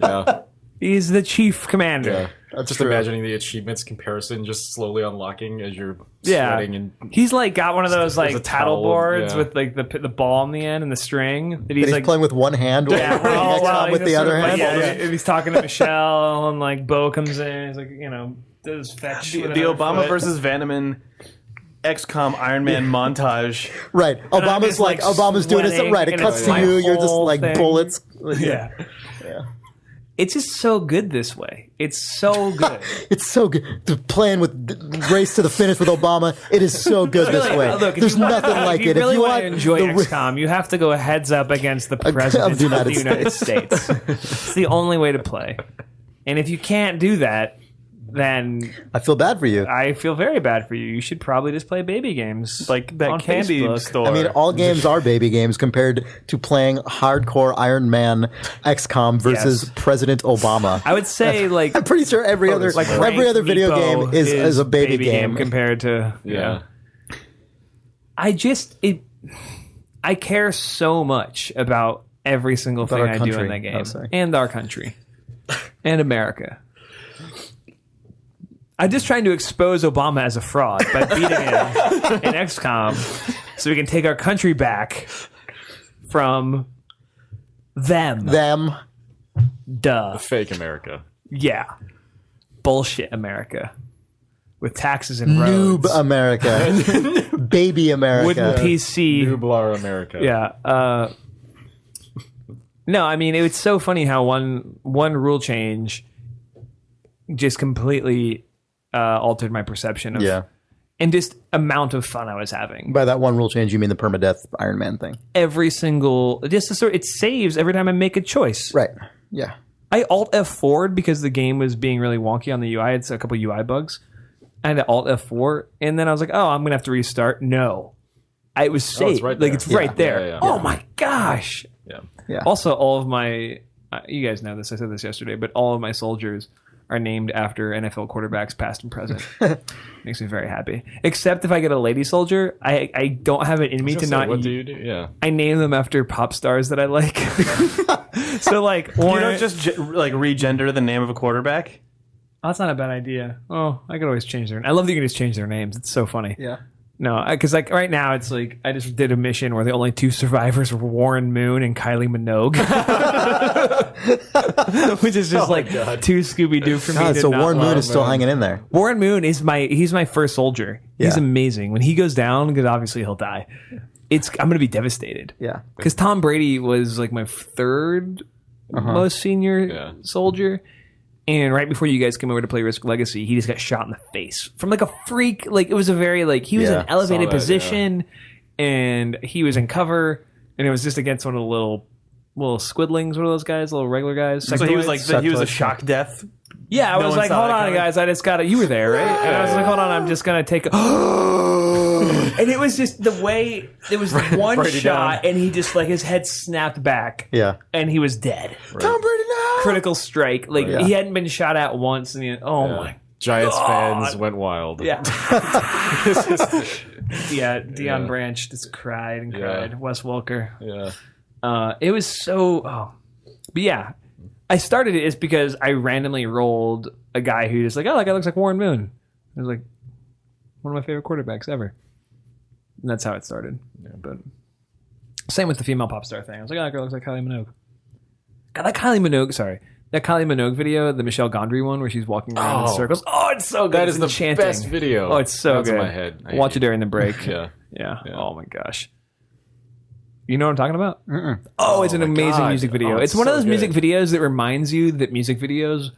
Yeah. He's the chief commander. Just imagining the achievements comparison just slowly unlocking as you're Yeah, sweating and he's like got one of those There's like a paddle towel, boards yeah. with like the ball on the end and the string that He's like playing with one hand while yeah, playing XCOM with the other hand. and he's talking to Michelle and like Bo comes in. He's like, does fetch The with another Obama foot. versus Vanneman XCOM Iron Man montage. Right. I'm Obama's just, like, Obama's doing it. sweating, Right. It and cuts it's to my you. You're just whole like thing. bullets. Yeah. It's just so good this way. It's so good. It's so good. The plan with race to the finish with Obama. It is so good this way. Look, if There's you want- nothing like if you it. really If you want want to enjoy the XCOM, you have to go heads up against the president of the United States. It's the only way to play. And if you can't do that, then I feel bad for you. I feel very bad for you. You should probably just play baby games. Like that on candy Facebook. store. I mean, all games are baby games compared to playing hardcore Iron Man XCOM versus Yes. President Obama. I would say like I'm pretty sure every other video game is a baby game. compared to yeah. I care so much about every single thing our I do in country. that game Oh, sorry. and our country and America. I'm just trying to expose Obama as a fraud by beating him in XCOM so we can take our country back from them. Them. Duh. Fake America. Yeah. Bullshit America. With taxes and roads. Noob America. Baby America. Wooden PC. Nublar America. Yeah. No, I mean, it's so funny how one rule change just completely altered my perception of Yeah. and just amount of fun I was having. By that one rule change, you mean the permadeath Iron Man thing? Every single it saves every time I make a choice. Right. Yeah. I Alt F4'd because the game was being really wonky on the UI. It's a couple UI bugs. I had to Alt F4, and then I was like, "Oh, I'm gonna have to restart." No, it was saved. it's right like there. it's right there. Yeah. Oh my gosh! Yeah. Yeah. Also, all of my you guys know this. I said this yesterday, but all of my soldiers are named after NFL quarterbacks, past and present. Makes me very happy. Except if I get a lady soldier, I don't have it in me to not. What do you do? Yeah. I name them after pop stars that I like. So like, you don't just regender the name of a quarterback. Oh, that's not a bad idea. Oh, I could always change their. I love that you can just change their names. It's so funny. Yeah. No, because like right now it's like I just did a mission where the only two survivors were Warren Moon and Kylie Minogue, which is just too Scooby Doo for me. God, to so not Warren Moon love. is still hanging in there. Warren Moon is he's my first soldier. He's Yeah. amazing. When he goes down, because obviously he'll die. I'm gonna be devastated. Yeah. Because Tom Brady was like my third most senior soldier. And right before you guys came over to play Risk Legacy, he just got shot in the face from like a freak. Like it was a very he was in an elevated Saw that, position, and he was in cover, and it was just against one of the little squidlings, one of those guys, little regular guys. So he was Sectoids. he was a shock death. Yeah, I No was one like, saw hold that on, coming? guys, I just got it. You were there, right? And I was like, hold on, I'm just gonna take. And it was just the way it was one Brady shot, down. and he just his head snapped back. Yeah. And he was dead. Tom Brady, no! Critical strike. Like Yeah. he hadn't been shot at once, and my Giants God. fans went wild. yeah. Deion Branch just cried and cried. Wes Welker. Yeah. It was so. But yeah, I started it is because I randomly rolled a guy who just like, oh, that guy looks like Warren Moon. I was like, one of my favorite quarterbacks ever. And that's how it started. Yeah, but same with the female pop star thing. I was like, oh, that girl looks like Kylie Minogue. God, that Kylie Minogue video, the Michelle Gondry one where she's walking around in circles. Oh, it's so good. That It's is the enchanting. best video. Oh, it's so That's good. in my head. Watch it during the break. Yeah. Yeah. Oh my gosh. You know what I'm talking about? Oh, it's an amazing God. music video. Oh, it's it's one of so those music good. videos that reminds you that music videos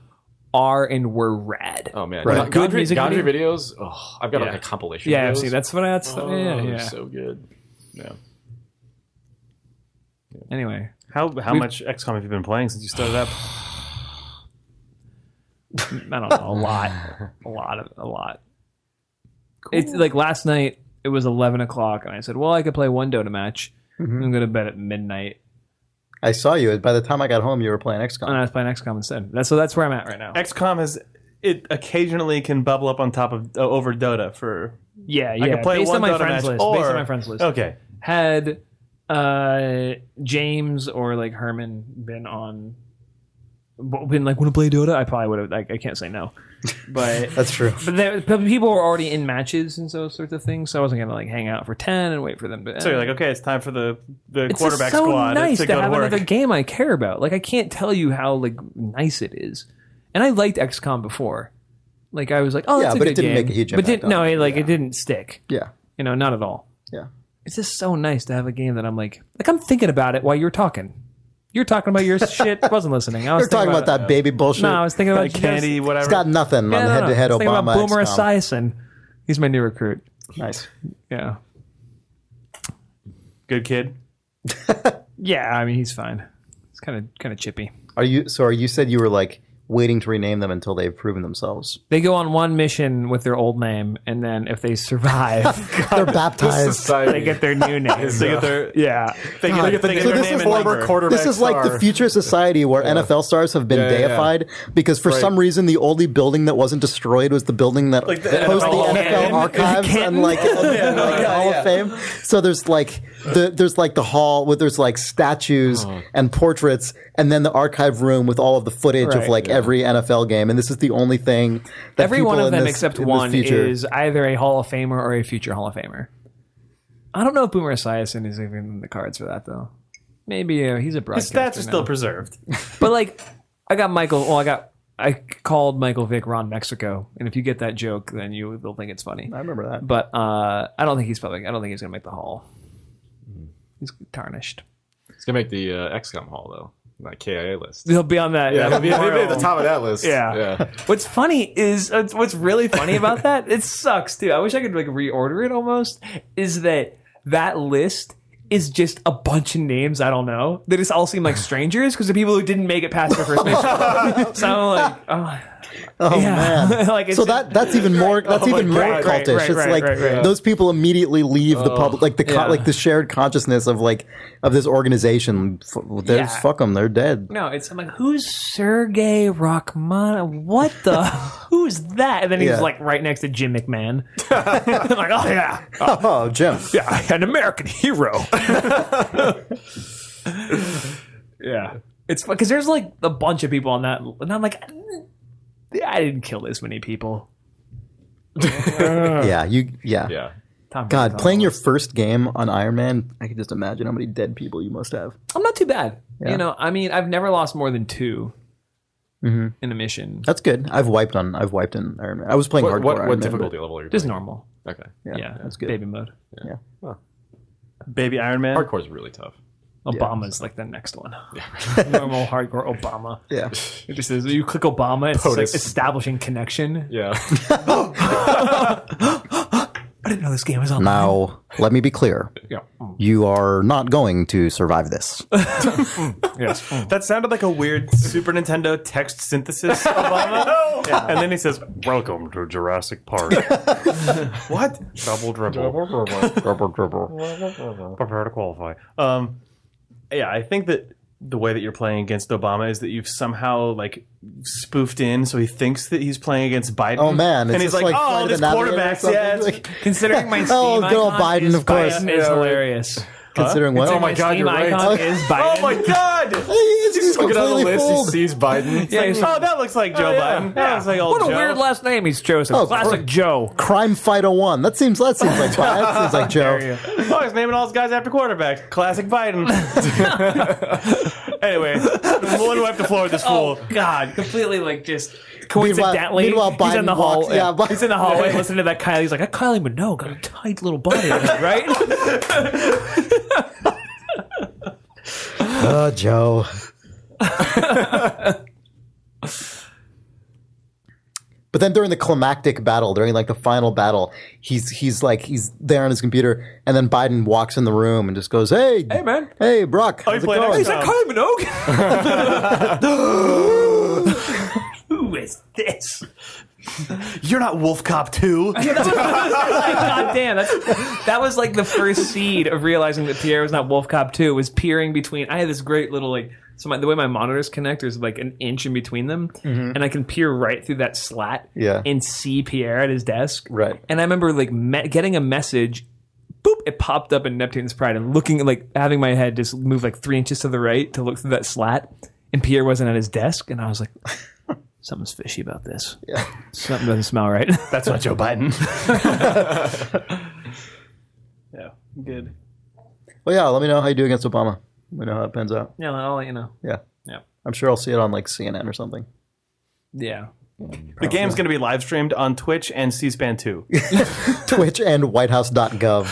are and were rad. Oh man, Right. Good Gondry, music Gondry video? videos. Oh, I've got like a compilation. Yeah, of I've those. seen. That's what that's. Oh, yeah, they're yeah. so good. Yeah. Anyway, How much XCOM have you been playing since you started up? I don't know. A lot. It's like last night. It was 11 o'clock, and I said, "Well, I could play one Dota match. I'm going to bed at midnight." I saw you. By the time I got home, you were playing XCOM. And I was playing XCOM instead. That's where I'm at right now. XCOM it occasionally can bubble up on top of over Dota for. Yeah. I could play Based one on my Dota friends match, list. or Based on my friends list. Okay. Had James or like Herman been on been like, want to play Dota? I probably would have. Like, I can't say no. But That's true. but people were already in matches and those sorts of things, so I wasn't gonna like hang out for 10 and wait for them to. So you're like, okay, it's time for the it's quarterback just so squad nice to to go have to work. another game I care about. Like I can't tell you how like nice it is. And I liked XCOM before. Like I was like, oh, that's a but good it didn't game. make a huge But impact on it. it didn't stick. Yeah. You know, not at all. Yeah. It's just so nice to have a game that I'm like I'm thinking about it while you're talking. You're talking about your shit. I wasn't listening. I was We're talking about that baby bullshit. No, I was thinking about Like candy, whatever. It's got nothing on the head-to-head I was thinking Obama about Boomer XCOM. Esiason. He's my new recruit. Nice. Yeah. Good kid. Yeah, I mean he's fine. It's kind of chippy. You said you were like waiting to rename them until they've proven themselves. They go on one mission with their old name, and then if they survive, They're baptized. they get their new name. They get their Yeah. they God. get So their this name is and like- number. This is like the future society where NFL stars have been deified because for some reason the only building that wasn't destroyed was the building that Like the housed the NFL NFL archives and like Hall of Fame. So there's like the hall where there's like statues and portraits, and then the archive room with all of the footage of Right. like every NFL game. And this is the only thing that Every people one of in them this- except in this one future- is either a Hall of Famer or a future Hall of Famer. I don't know if Boomer Esiason is even in the cards for that though. Maybe he's a His broadcaster. stats are still now. preserved. But like, I called Michael Vick Ron Mexico, and if you get that joke, then you will think it's funny. I remember that. But I don't think he's gonna make the Hall. He's tarnished. It's gonna make the XCOM Hall though, that KIA list. He'll be on that. Yeah, he'll be memorial. at the top of that list. Yeah. What's funny is what's really funny about that. It sucks too. I wish I could like reorder it almost. Is that list is just a bunch of names I don't know. They just all seem like strangers because the people who didn't make it past their first mission. So I'm like, Oh yeah. man! Like, it's so that's even more more God. Right, cultish. right, It's right, like right. those people immediately leave the public, like yeah. like the shared consciousness of this organization. Yeah. Fuck them, they're dead. no. I'm like, who's Sergey Rachmaninoff? What the? Who's that? And then he's Yeah. like right next to Jim McMahon. I'm like, oh yeah. Oh, Jim. Yeah, an American hero. Yeah, it's because there's like a bunch of people on that, and I'm like, I didn't kill this many people. Yeah, Yeah. Tom God, Brady's on playing the your list. first game on Iron Man, I can just imagine how many dead people you must have. I'm not too bad. Yeah. You know, I mean, I've never lost more than 2 in a mission. That's good. I've wiped in Iron Man. I was playing hardcore What Iron Man, difficulty level are you Just playing? normal. Okay. Yeah, that's good. Baby mode. Yeah. Baby Iron Man. Hardcore's really tough. Obama's like the next one. Normal hardcore Obama. Yeah. It just says you click Obama, it's like POTUS. establishing connection. Yeah. I didn't know this game was on. Now, let me be clear. Yeah. You are not going to survive this. Yes. That sounded like a weird Super Nintendo text synthesis Obama. Yeah. And then he says, "Welcome to Jurassic Park." What? Double dribble. Prepare to qualify. Yeah, I think that the way that you're playing against Obama is that you've somehow like spoofed in, so he thinks that he's playing against Biden. Oh, man. It's and he's just like, like "Oh, Flight of this the Navigator or quarterback's something." yeah." It's Like- Considering my Steam Oh, good old icon Biden, is of course. Biden is hilarious. Considering what? Considering my my God, Steam you're right. icon is Biden. Oh my God! He's Look at on the completely list, fooled. he sees Biden. Yeah, he's- Oh, that looks like Joe Biden. That looks like old What a Joe. weird last name he's chosen. Oh, Classic Joe. Crime Fight 01. That seems like that seems like Joe. Oh, he's naming all his guys after quarterbacks. Classic Biden. Anyway, we'll wipe the floor with this fool. Oh God! Completely like just coincidentally. Meanwhile, he's in Biden the hall. walks- yeah, he's in the hallway listening to that Kylie. He's like, that Kylie Minogue got a tight little body, right? Oh, Joe. But then during the climactic battle, during like the final battle, he's there on his computer, and then Biden walks in the room and just goes, "Hey, man. hey, Brock, how's it playing going?" Is that Kylie Minogue? Who is this? You're not Wolf Cop 2. God damn, that was like the first seed of realizing that Pierre was not Wolf Cop 2. Was peering between. I had this great little like. So the way my monitors connect, there's like an inch in between them, and I can peer right through that slat and see Pierre at his desk. Right. And I remember like getting a message. Boop! It popped up in Neptune's Pride, and looking like having my head just move like 3 inches to the right to look through that slat. and Pierre wasn't at his desk, and I was like, something's fishy about this. Yeah. Something doesn't smell right. That's not Joe Biden. Yeah, good. Well, yeah, let me know how you do against Obama. Let me know how it pans out. Yeah, I'll let you know. Yeah. Yeah. I'm sure I'll see it on like CNN or something. Yeah. The game's going to be live streamed on Twitch and C-SPAN 2. Twitch and whitehouse.gov.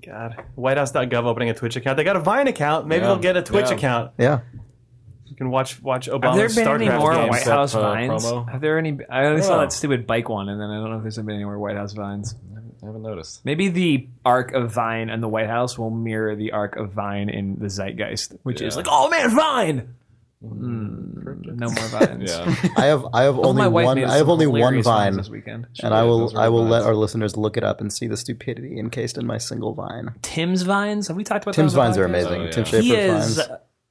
God. Whitehouse.gov opening a Twitch account. They got a Vine account. Maybe they'll get a Twitch account. Yeah. You can watch Obama's Have there been StarCraft any more games. White House Except, Vines? promo. Have there any? I only saw that stupid bike one, and then I don't know if there's been any more White House Vines. I haven't noticed. Maybe the arc of Vine and the White House will mirror the arc of Vine in the Zeitgeist, which is like, oh man, Vine. No more Vines. Yeah. I have only my wife one. made I have some only one hilarious Vines Vine, this weekend. and I will those are let Vines. our listeners look it up and see the stupidity encased in my single Vine. Tim's Vines. Have we talked about Tim's those on Vines the are podcast? amazing. Oh, yeah. Tim He Schafer's is. Vines.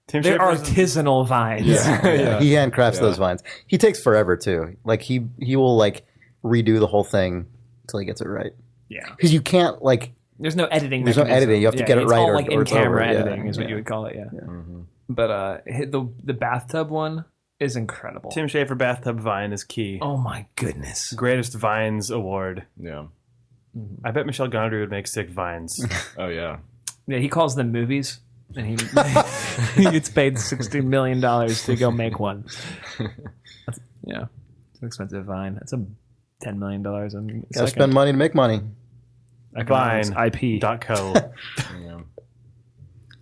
Tim They're Schafer's- artisanal vines. Yeah. He handcrafts those vines. He takes forever too. Like he will like redo the whole thing until he gets it right. Yeah. Because you can't like There's no editing. There's no mechanism. editing. You have to get it it's right all or- like or in it's over. camera Yeah. editing is what you would call it. Yeah. But the bathtub one is incredible. Tim Schafer Bathtub Vine is key. Oh my goodness. Greatest Vines Award. Yeah. I bet Michelle Gondry would make sick Vines. Oh yeah. Yeah, he calls them movies, and he he gets paid $60 million to go make one. Yeah, it's an expensive Vine. That's a $10 million. gotta spend money to make money. Vine IP. .co. Yeah.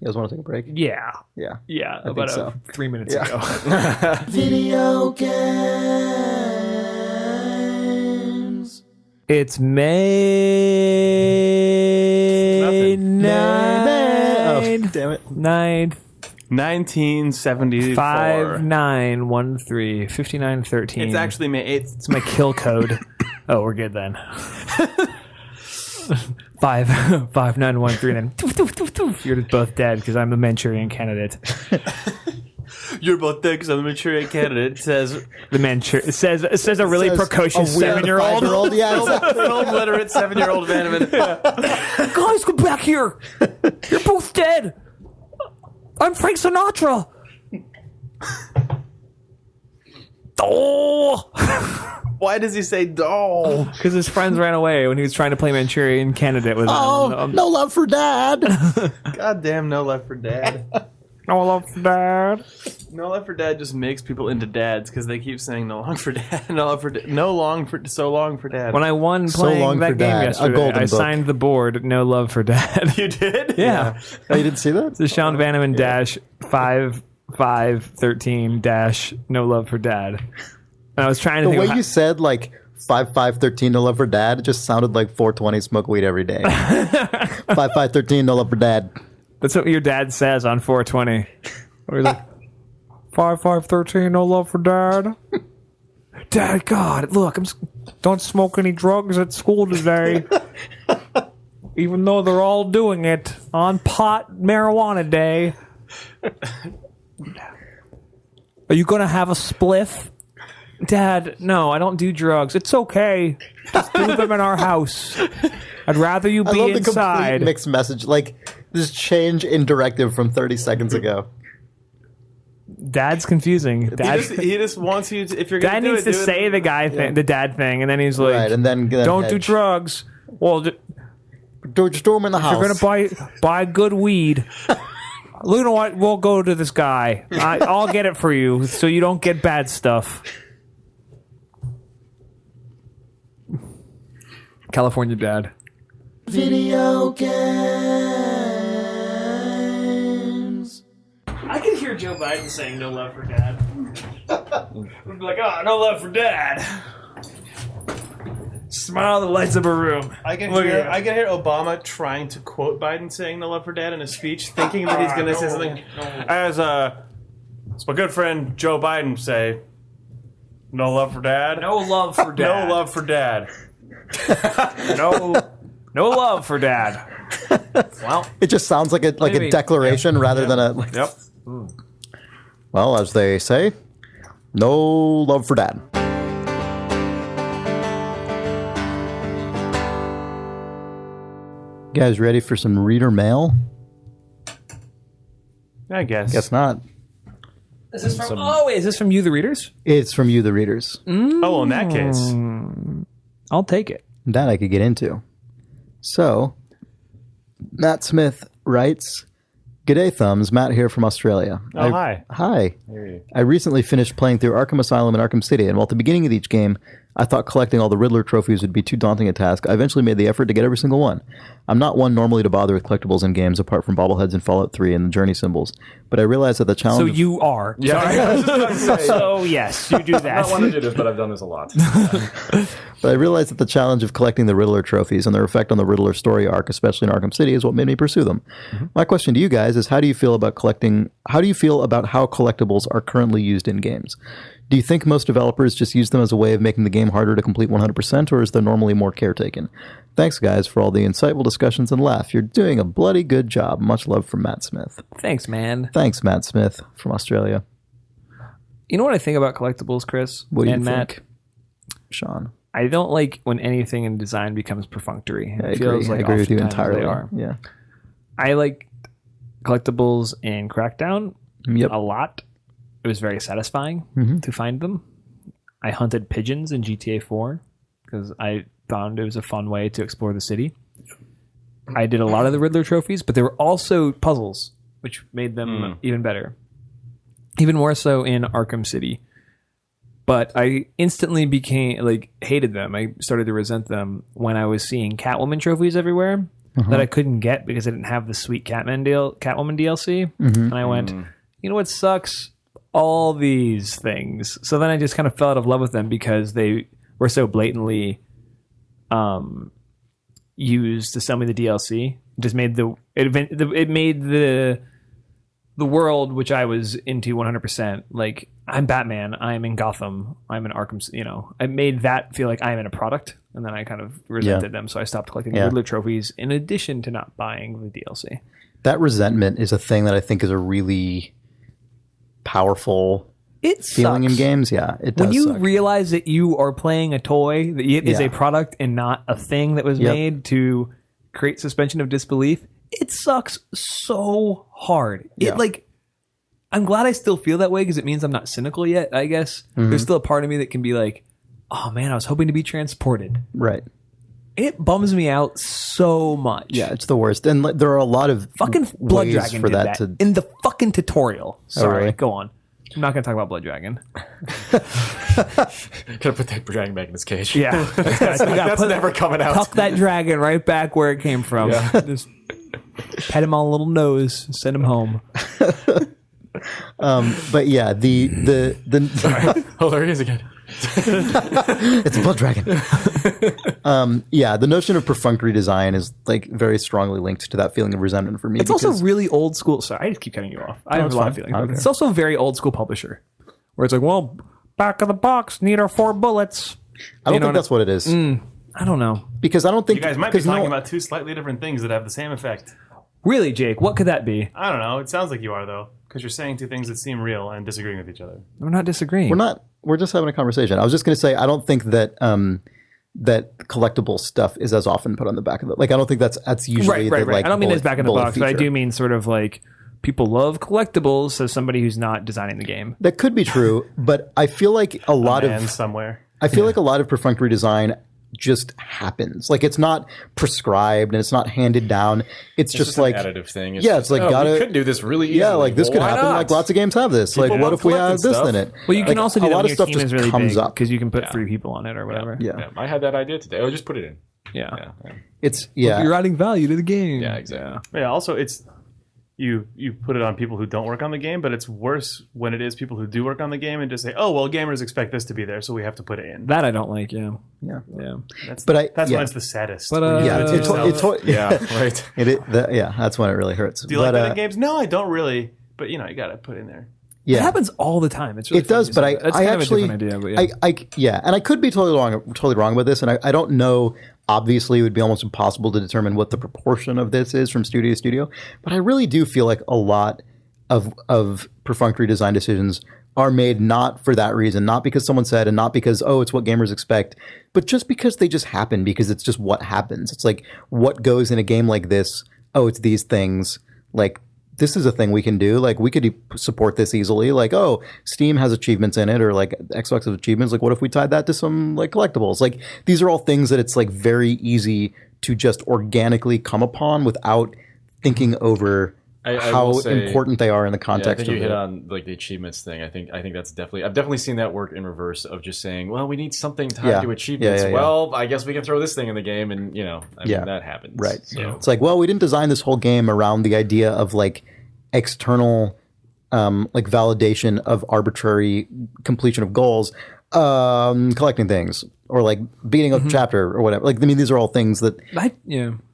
You guys want to take a break? Yeah, Yeah. yeah. think About so. 3 minutes Yeah. ago. Video games. It's May Nothing. 9th. Oh, damn it. 9th. 1974. 5913 5913. It's actually May 8th. It's my kill code. Oh, we're good then. 5913. Then you're both dead because I'm a Manchurian candidate. You're both dead because I'm a Manchurian candidate. It says It says a really Says precocious a weird 7-year-old. 5-year-old. Yeah, exactly. film literate 7-year-old Vanneman. Guys, come back here. You're both dead. I'm Frank Sinatra. Oh. Why does he say doll? Because his friends ran away when he was trying to play Manchurian candidate with Oh, them. no love for dad. God damn, No Left for Dad. No love for dad. No Left for Dad just makes people into dads because they keep saying no long for dad, no love for no long for so long for dad. When I won So playing long that for game dad. A yesterday, golden I book. signed the board "No Love for Dad." You did? Yeah, Oh, you didn't see that? the Sean Vanneman dash 5513 dash No Love for Dad. And I was trying to The think way of you said like 5513 no love for dad, it just sounded like 420 smoke weed every day. 5513 no love for dad. that's what your dad says on 420. Where he's like 5513 No Love for Dad. Dad, God, look, don't smoke any drugs at school today. Even though they're all doing it on pot marijuana day. Are you going to have a spliff? Dad, no, I don't do drugs. It's okay. Just do them in our house. I'd rather you I be love the complete inside. mixed message. Like this change in directive from 30 seconds ago. Dad's confusing. He just wants you to, if you're Dad going to do needs it, to do say it. the guy thing, the dad thing, and then he's like, Right, and then "Don't do hedge. drugs." Well, Just throw him in the house. you're gonna buy good weed. You know what? We'll go to this guy. I'll get it for you, so you don't get bad stuff. California dad. Video games. I can hear Joe Biden saying "No love for dad." We'd be like, "Oh, no love for dad." Smile, the lights up a room. I can Look hear at I can hear Obama trying to quote Biden saying "No love for dad" in a speech, thinking that he's going to say something. As my good friend Joe Biden say, "No love for dad." No love for dad. No love for dad. No love for dad. Well, It just sounds like a Maybe. declaration rather than a. Like, Yep. well, as they say, no love for dad. You guys ready for some reader mail? I guess. Guess not. Is this from? Is this from you, the readers? It's from you, the readers. Oh, in that case. I'll take it. That I could get into. So, Matt Smith writes, "G'day, Thumbs. Matt here from Australia. Oh, hi. Hi. I recently finished playing through Arkham Asylum and Arkham City, and while at the beginning of each game, I thought collecting all the Riddler trophies would be too daunting a task, I eventually made the effort to get every single one. I'm not one normally to bother with collectibles in games apart from bobbleheads in Fallout 3 and the Journey symbols, but I realized that the challenge... So you are. Yeah, I was just about to say. So yes, you do I'm not one that. to do this, but I've done this a lot. But I realized that the challenge of collecting the Riddler trophies and their effect on the Riddler story arc, especially in Arkham City, is what made me pursue them. My question to you guys is, how do you feel about how collectibles are currently used in games? Do you think most developers just use them as a way of making the game harder to complete 100%, or is there normally more care taken? Thanks, guys, for all the insightful discussions and laugh. You're doing a bloody good job. Much love from Matt Smith. Thanks, man. Thanks, Matt Smith from Australia. You know what I think about collectibles, Chris? What do you and think, Matt? Sean? I don't like when anything in design becomes perfunctory. I It feels agree. like I agree with you oftentimes entirely. They are. Yeah. I like collectibles in Crackdown Yep. a lot. It was very satisfying to find them. I hunted pigeons in GTA 4 because I found it was a fun way to explore the city. I did a lot of the Riddler trophies, but there were also puzzles, which made them even better. Even more so in Arkham City. But I instantly hated them. I started to resent them when I was seeing Catwoman trophies everywhere that I couldn't get because I didn't have the sweet Catwoman DLC. And I went, you know what sucks? All these things. So then I just kind of fell out of love with them because they were so blatantly used to sell me the DLC. It just made it made the world, which I was into 100%, like I'm Batman, I'm in Gotham, I'm in Arkham, I made that feel like I'm in a product, and then I kind of resented them, so I stopped collecting Riddler trophies in addition to not buying the DLC. That resentment is a thing that I think is a really powerful feeling in games. Yeah, it does. When you suck. realize that you are playing a toy, that it is a product and not a thing that was made to create suspension of disbelief, it sucks so hard. I'm glad I still feel that way because it means I'm not cynical yet, I guess. There's still a part of me that can be like, oh man, I was hoping to be transported. Right. It bums me out so much. Yeah, it's the worst. And there are a lot of fucking Blood ways Dragon for did that that in the fucking tutorial. Sorry, really? go on. I'm not going to talk about Blood Dragon. Gotta put that dragon back in his cage. Yeah. That's never coming out. Tuck that dragon right back where it came from. Yeah. Just pet him on a little nose, send him home. But yeah, the Oh, there he is again. it's a blood dragon. The notion of perfunctory design is like very strongly linked to that feeling of resentment for me. It's also really old school. Sorry, I just keep cutting you off. I have a lot of feelings. It's also a very old school publisher, where it's like, well, back of the box, need our 4 bullets. I don't think that's what it is. I don't know. Because I don't think You guys might be talking about two slightly different things that have the same effect. Really, Jake? What could that be? I don't know. It sounds like you are, though, because you're saying two things that seem real and disagreeing with each other. We're not disagreeing. We're not. We're just having a conversation. I was just going to say I don't think that that collectible stuff is as often put on the back of the. Like I don't think that's usually right. the, like, I don't mean as back in the bullet box, but I feature. do mean sort of like people love collectibles as somebody who's not designing the game. That could be true, but I feel like a lot And of somewhere. I feel like a lot of perfunctory design just happens. Like it's not prescribed and it's not handed down. It's just an like additive thing. Yeah, it's like we could do this really easily. Yeah, like this could Why happen. not? Like lots of games have this. People like what love if we had collecting this stuff. in it? Well, you can Like, also do a that lot when of your stuff team just is really comes big up. because you can put 3 people on it or whatever. Yeah. I had that idea today. Oh, just put it in. Yeah. It's You're adding value to the game. Yeah, exactly. Yeah, also, it's you put it on people who don't work on the game, but it's worse when it is people who do work on the game and just say, oh, well, gamers expect this to be there, so we have to put it in. That I don't like, yeah. Yeah. That's But when it's the saddest. But, When you Yeah, do it to yourself. Yeah, right. that's when it really hurts. Do you like that in games? No, I don't really. But, you got to put it in there. It Yeah. happens all the time. It's really It does, but That's I kind actually, of a different idea, but yeah. and I could be totally wrong about this, and I don't know. Obviously, it would be almost impossible to determine what the proportion of this is from studio to studio, but I really do feel like a lot of perfunctory design decisions are made not for that reason, not because someone said, and not because it's what gamers expect, but just because they just happen, because it's just what happens. It's like what goes in a game like this. Oh, it's these things. Like this is a thing we can do. Like, we could support this easily. Like, oh, Steam has achievements in it, or like Xbox has achievements. Like, what if we tied that to some like collectibles? Like, these are all things that it's like very easy to just organically come upon without thinking over I how will say, important they are in the I context think you of hit it. on like the achievements thing. I think that's definitely I've definitely seen that work in reverse of just saying, well, we need something tied to achievements. Yeah. Well, I guess we can throw this thing in the game, and I mean, that happens. Right. So. It's like, well, we didn't design this whole game around the idea of like external like validation of arbitrary completion of goals, collecting things or like beating a chapter or whatever. Like, I mean, these are all things that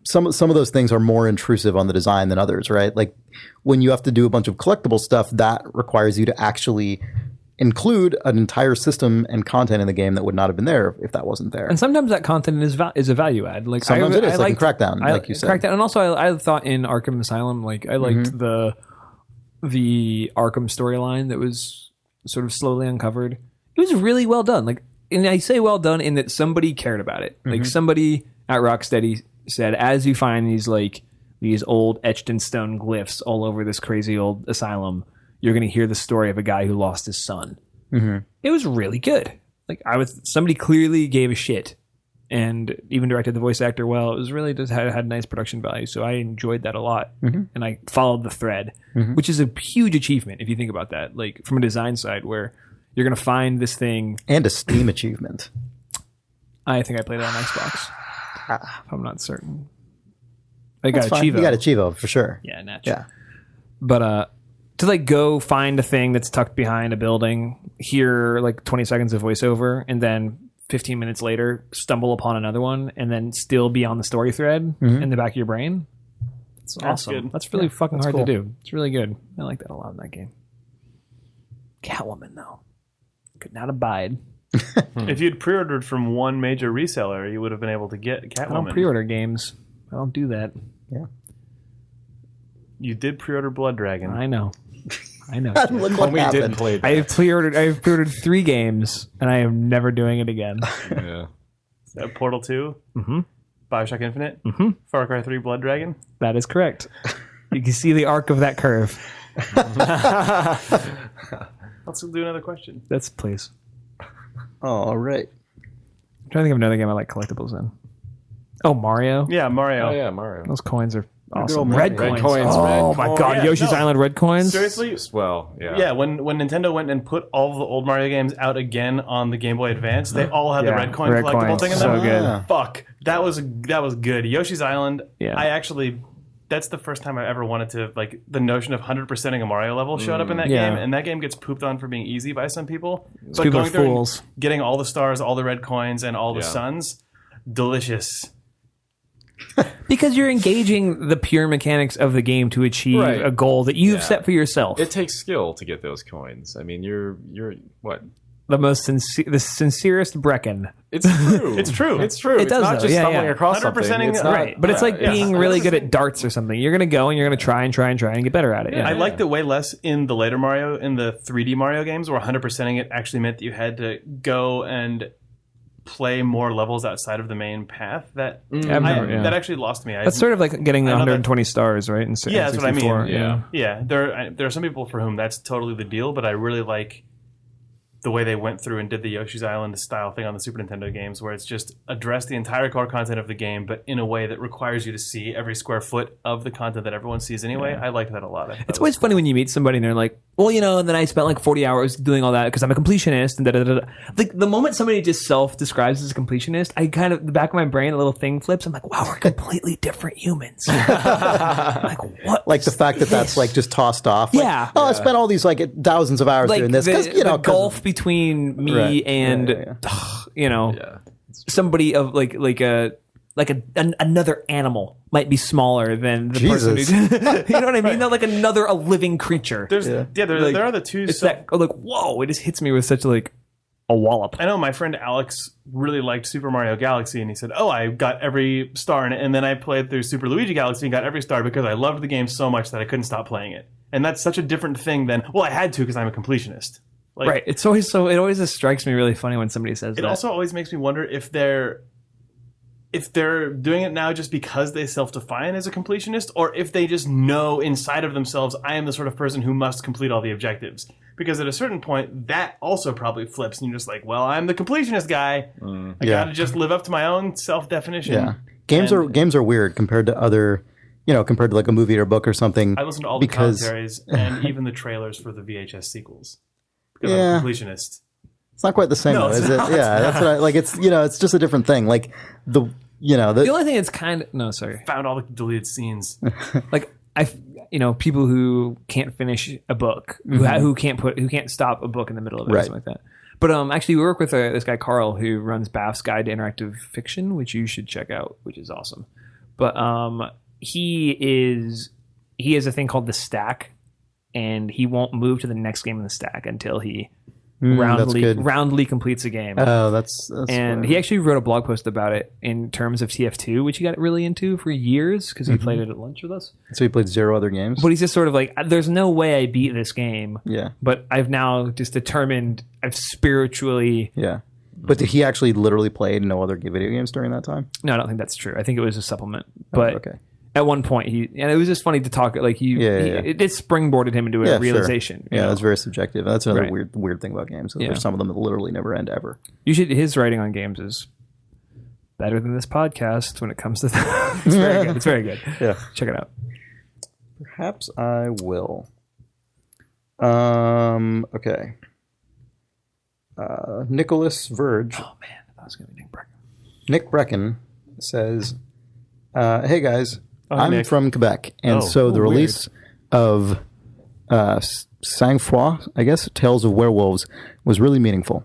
some of those things are more intrusive on the design than others, right? Like when you have to do a bunch of collectible stuff, that requires you to actually include an entire system and content in the game that would not have been there if that wasn't there. And sometimes that content is a value add. Like Sometimes it is, like in Crackdown, like you said. Crackdown, and also I thought in Arkham Asylum, like I liked the Arkham storyline that was sort of slowly uncovered. It was really well done. Like, and I say well done in that somebody cared about it. Like somebody at Rocksteady said, as you find these old etched in stone glyphs all over this crazy old asylum, you're going to hear the story of a guy who lost his son. It was really good. Like somebody clearly gave a shit and even directed the voice actor well. It was really just had nice production value. So I enjoyed that a lot. And I followed the thread, which is a huge achievement if you think about that. Like from a design side where you're going to find this thing. And a Steam achievement. I think I played it on Xbox. I'm not certain. I got Fine. Chivo. You got a Chivo for sure. Yeah, naturally. Yeah. But to like go find a thing that's tucked behind a building, hear like 20 seconds of voiceover, and then 15 minutes later stumble upon another one, and then still be on the story thread in the back of your brain. It's awesome. good. That's really fucking hard cool. to do. It's really good. I like that a lot in that game. Catwoman though, could not abide. If you'd pre-ordered from one major reseller, you would have been able to get Catwoman. I don't pre-order games. I don't do that. Yeah. You did pre-order Blood Dragon. I know. Look what We happened. didn't play that. I've pre-ordered 3 games, and I am never doing it again. Yeah. Portal 2, Bioshock Infinite, Far Cry 3 Blood Dragon. That is correct. You can see the arc of that curve. Let's do another question. That's please. All right. I'm trying to think of another game I like collectibles in. Oh, Mario. Yeah, Mario. Oh yeah, Mario. Those coins are awesome. old Red Mario. coins. Red coins, Oh red my coins. god, Yeah, Yoshi's no. Island red coins. Seriously? Well, yeah. Yeah, when Nintendo went and put all of the old Mario games out again on the Game Boy Advance, they all had the Yeah, red coin red collectible coins. thing in So them. good. Ah. Fuck, that was good. Yoshi's Island. Yeah. That's the first time I ever wanted to, like, the notion of 100%ing a Mario level showed up in that Yeah. game, and that game gets pooped on for being easy by some people. But people are going through and fools. getting all the stars, all the red coins, and all the Yeah. suns, delicious. Because you're engaging the pure mechanics of the game to achieve Right. a goal that you've Yeah. set for yourself. It takes skill to get those coins. I mean, you're what? The sincerest Brecken. It's true. It's true. It's true. It's does, not though. just Yeah, stumbling yeah. across something. 100%ing It's not, Right, but it's like yeah. being really good at darts or something. You're going to go and you're going to try and get better at it. Yeah. I liked it way less in the later Mario, in the 3D Mario games, where 100%ing it actually meant that you had to go and play more levels outside of the main path. That that actually lost me. That's sort of like getting know that- 120 stars, right? In Yeah, that's what I mean. 64, Yeah, there are some people for whom that's totally the deal, but I really like the way they went through and did the Yoshi's Island style thing on the Super Nintendo games, where it's just address the entire core content of the game, but in a way that requires you to see every square foot of the content that everyone sees anyway. I like that a lot. It's always funny when you meet somebody and they're like, well, and then I spent like 40 hours doing all that because I'm a completionist and da-da-da-da. Like the moment somebody just self-describes as a completionist, I kind of, the back of my brain, a little thing flips. I'm like, wow, we're completely different humans. Like, what? Like the fact that that's like just tossed off. Like, Yeah. Oh, I spent all these like thousands of hours Like doing this because the gulf between me Right. and, Yeah. somebody of another animal might be smaller than the person Jesus. who, you know what I mean? Not like a living creature. There are the two. It's that like whoa! It just hits me with such like a wallop. I know my friend Alex really liked Super Mario Galaxy, and he said, "Oh, I got every star in it." And then I played through Super Luigi Galaxy and got every star because I loved the game so much that I couldn't stop playing it. And that's such a different thing than, well, I had to because I'm a completionist. Like, Right. It's always so. It always just strikes me really funny when somebody says It that. also always makes me wonder if they're if they're doing it now just because they self-define as a completionist, or if they just know inside of themselves, I am the sort of person who must complete all the objectives. Because at a certain point, that also probably flips, and you're just like, well, I'm the completionist guy. I gotta just live up to my own self-definition. Yeah. Games are weird compared to other, compared to like a movie or a book or something. I listen to all the commentaries and even the trailers for the VHS sequels. Because I'm a completionist. It's not quite the same, though, is it? Yeah, that's what I like. It's it's just a different thing. Like the only thing that's kind of found all the deleted scenes. like people who can't finish a book, who can't stop a book in the middle of it, or something like that. But actually, we work with this guy Carl who runs Bath's Guide to Interactive Fiction, which you should check out, which is awesome. But he has a thing called the stack, and he won't move to the next game in the stack until he roundly completes a game. Oh, that's and he actually wrote a blog post about it in terms of TF2, which he got really into for years because he played it at lunch with us. So he played 0 other games? But he's just sort of like, there's no way I beat this game. Yeah. But I've now just determined, I've spiritually... Yeah. But did he actually literally play no other video games during that time? No, I don't think that's true. I think it was a supplement. But okay. At one point, and it was just funny to talk, like it springboarded him into a realization. Sure. Yeah, that's very subjective. That's another weird thing about games. There's some of them that literally never end ever. His writing on games is better than this podcast when it comes to that. It's very good. It's very good. Yeah. Check it out. Perhaps I will. Okay. Nicholas Verge. Oh man, that was going to be Nick Brecken. Nick Brecken says, hey guys, I'm Nick. from Quebec, and so the release of Sang-Froid, I guess, Tales of Werewolves, was really meaningful.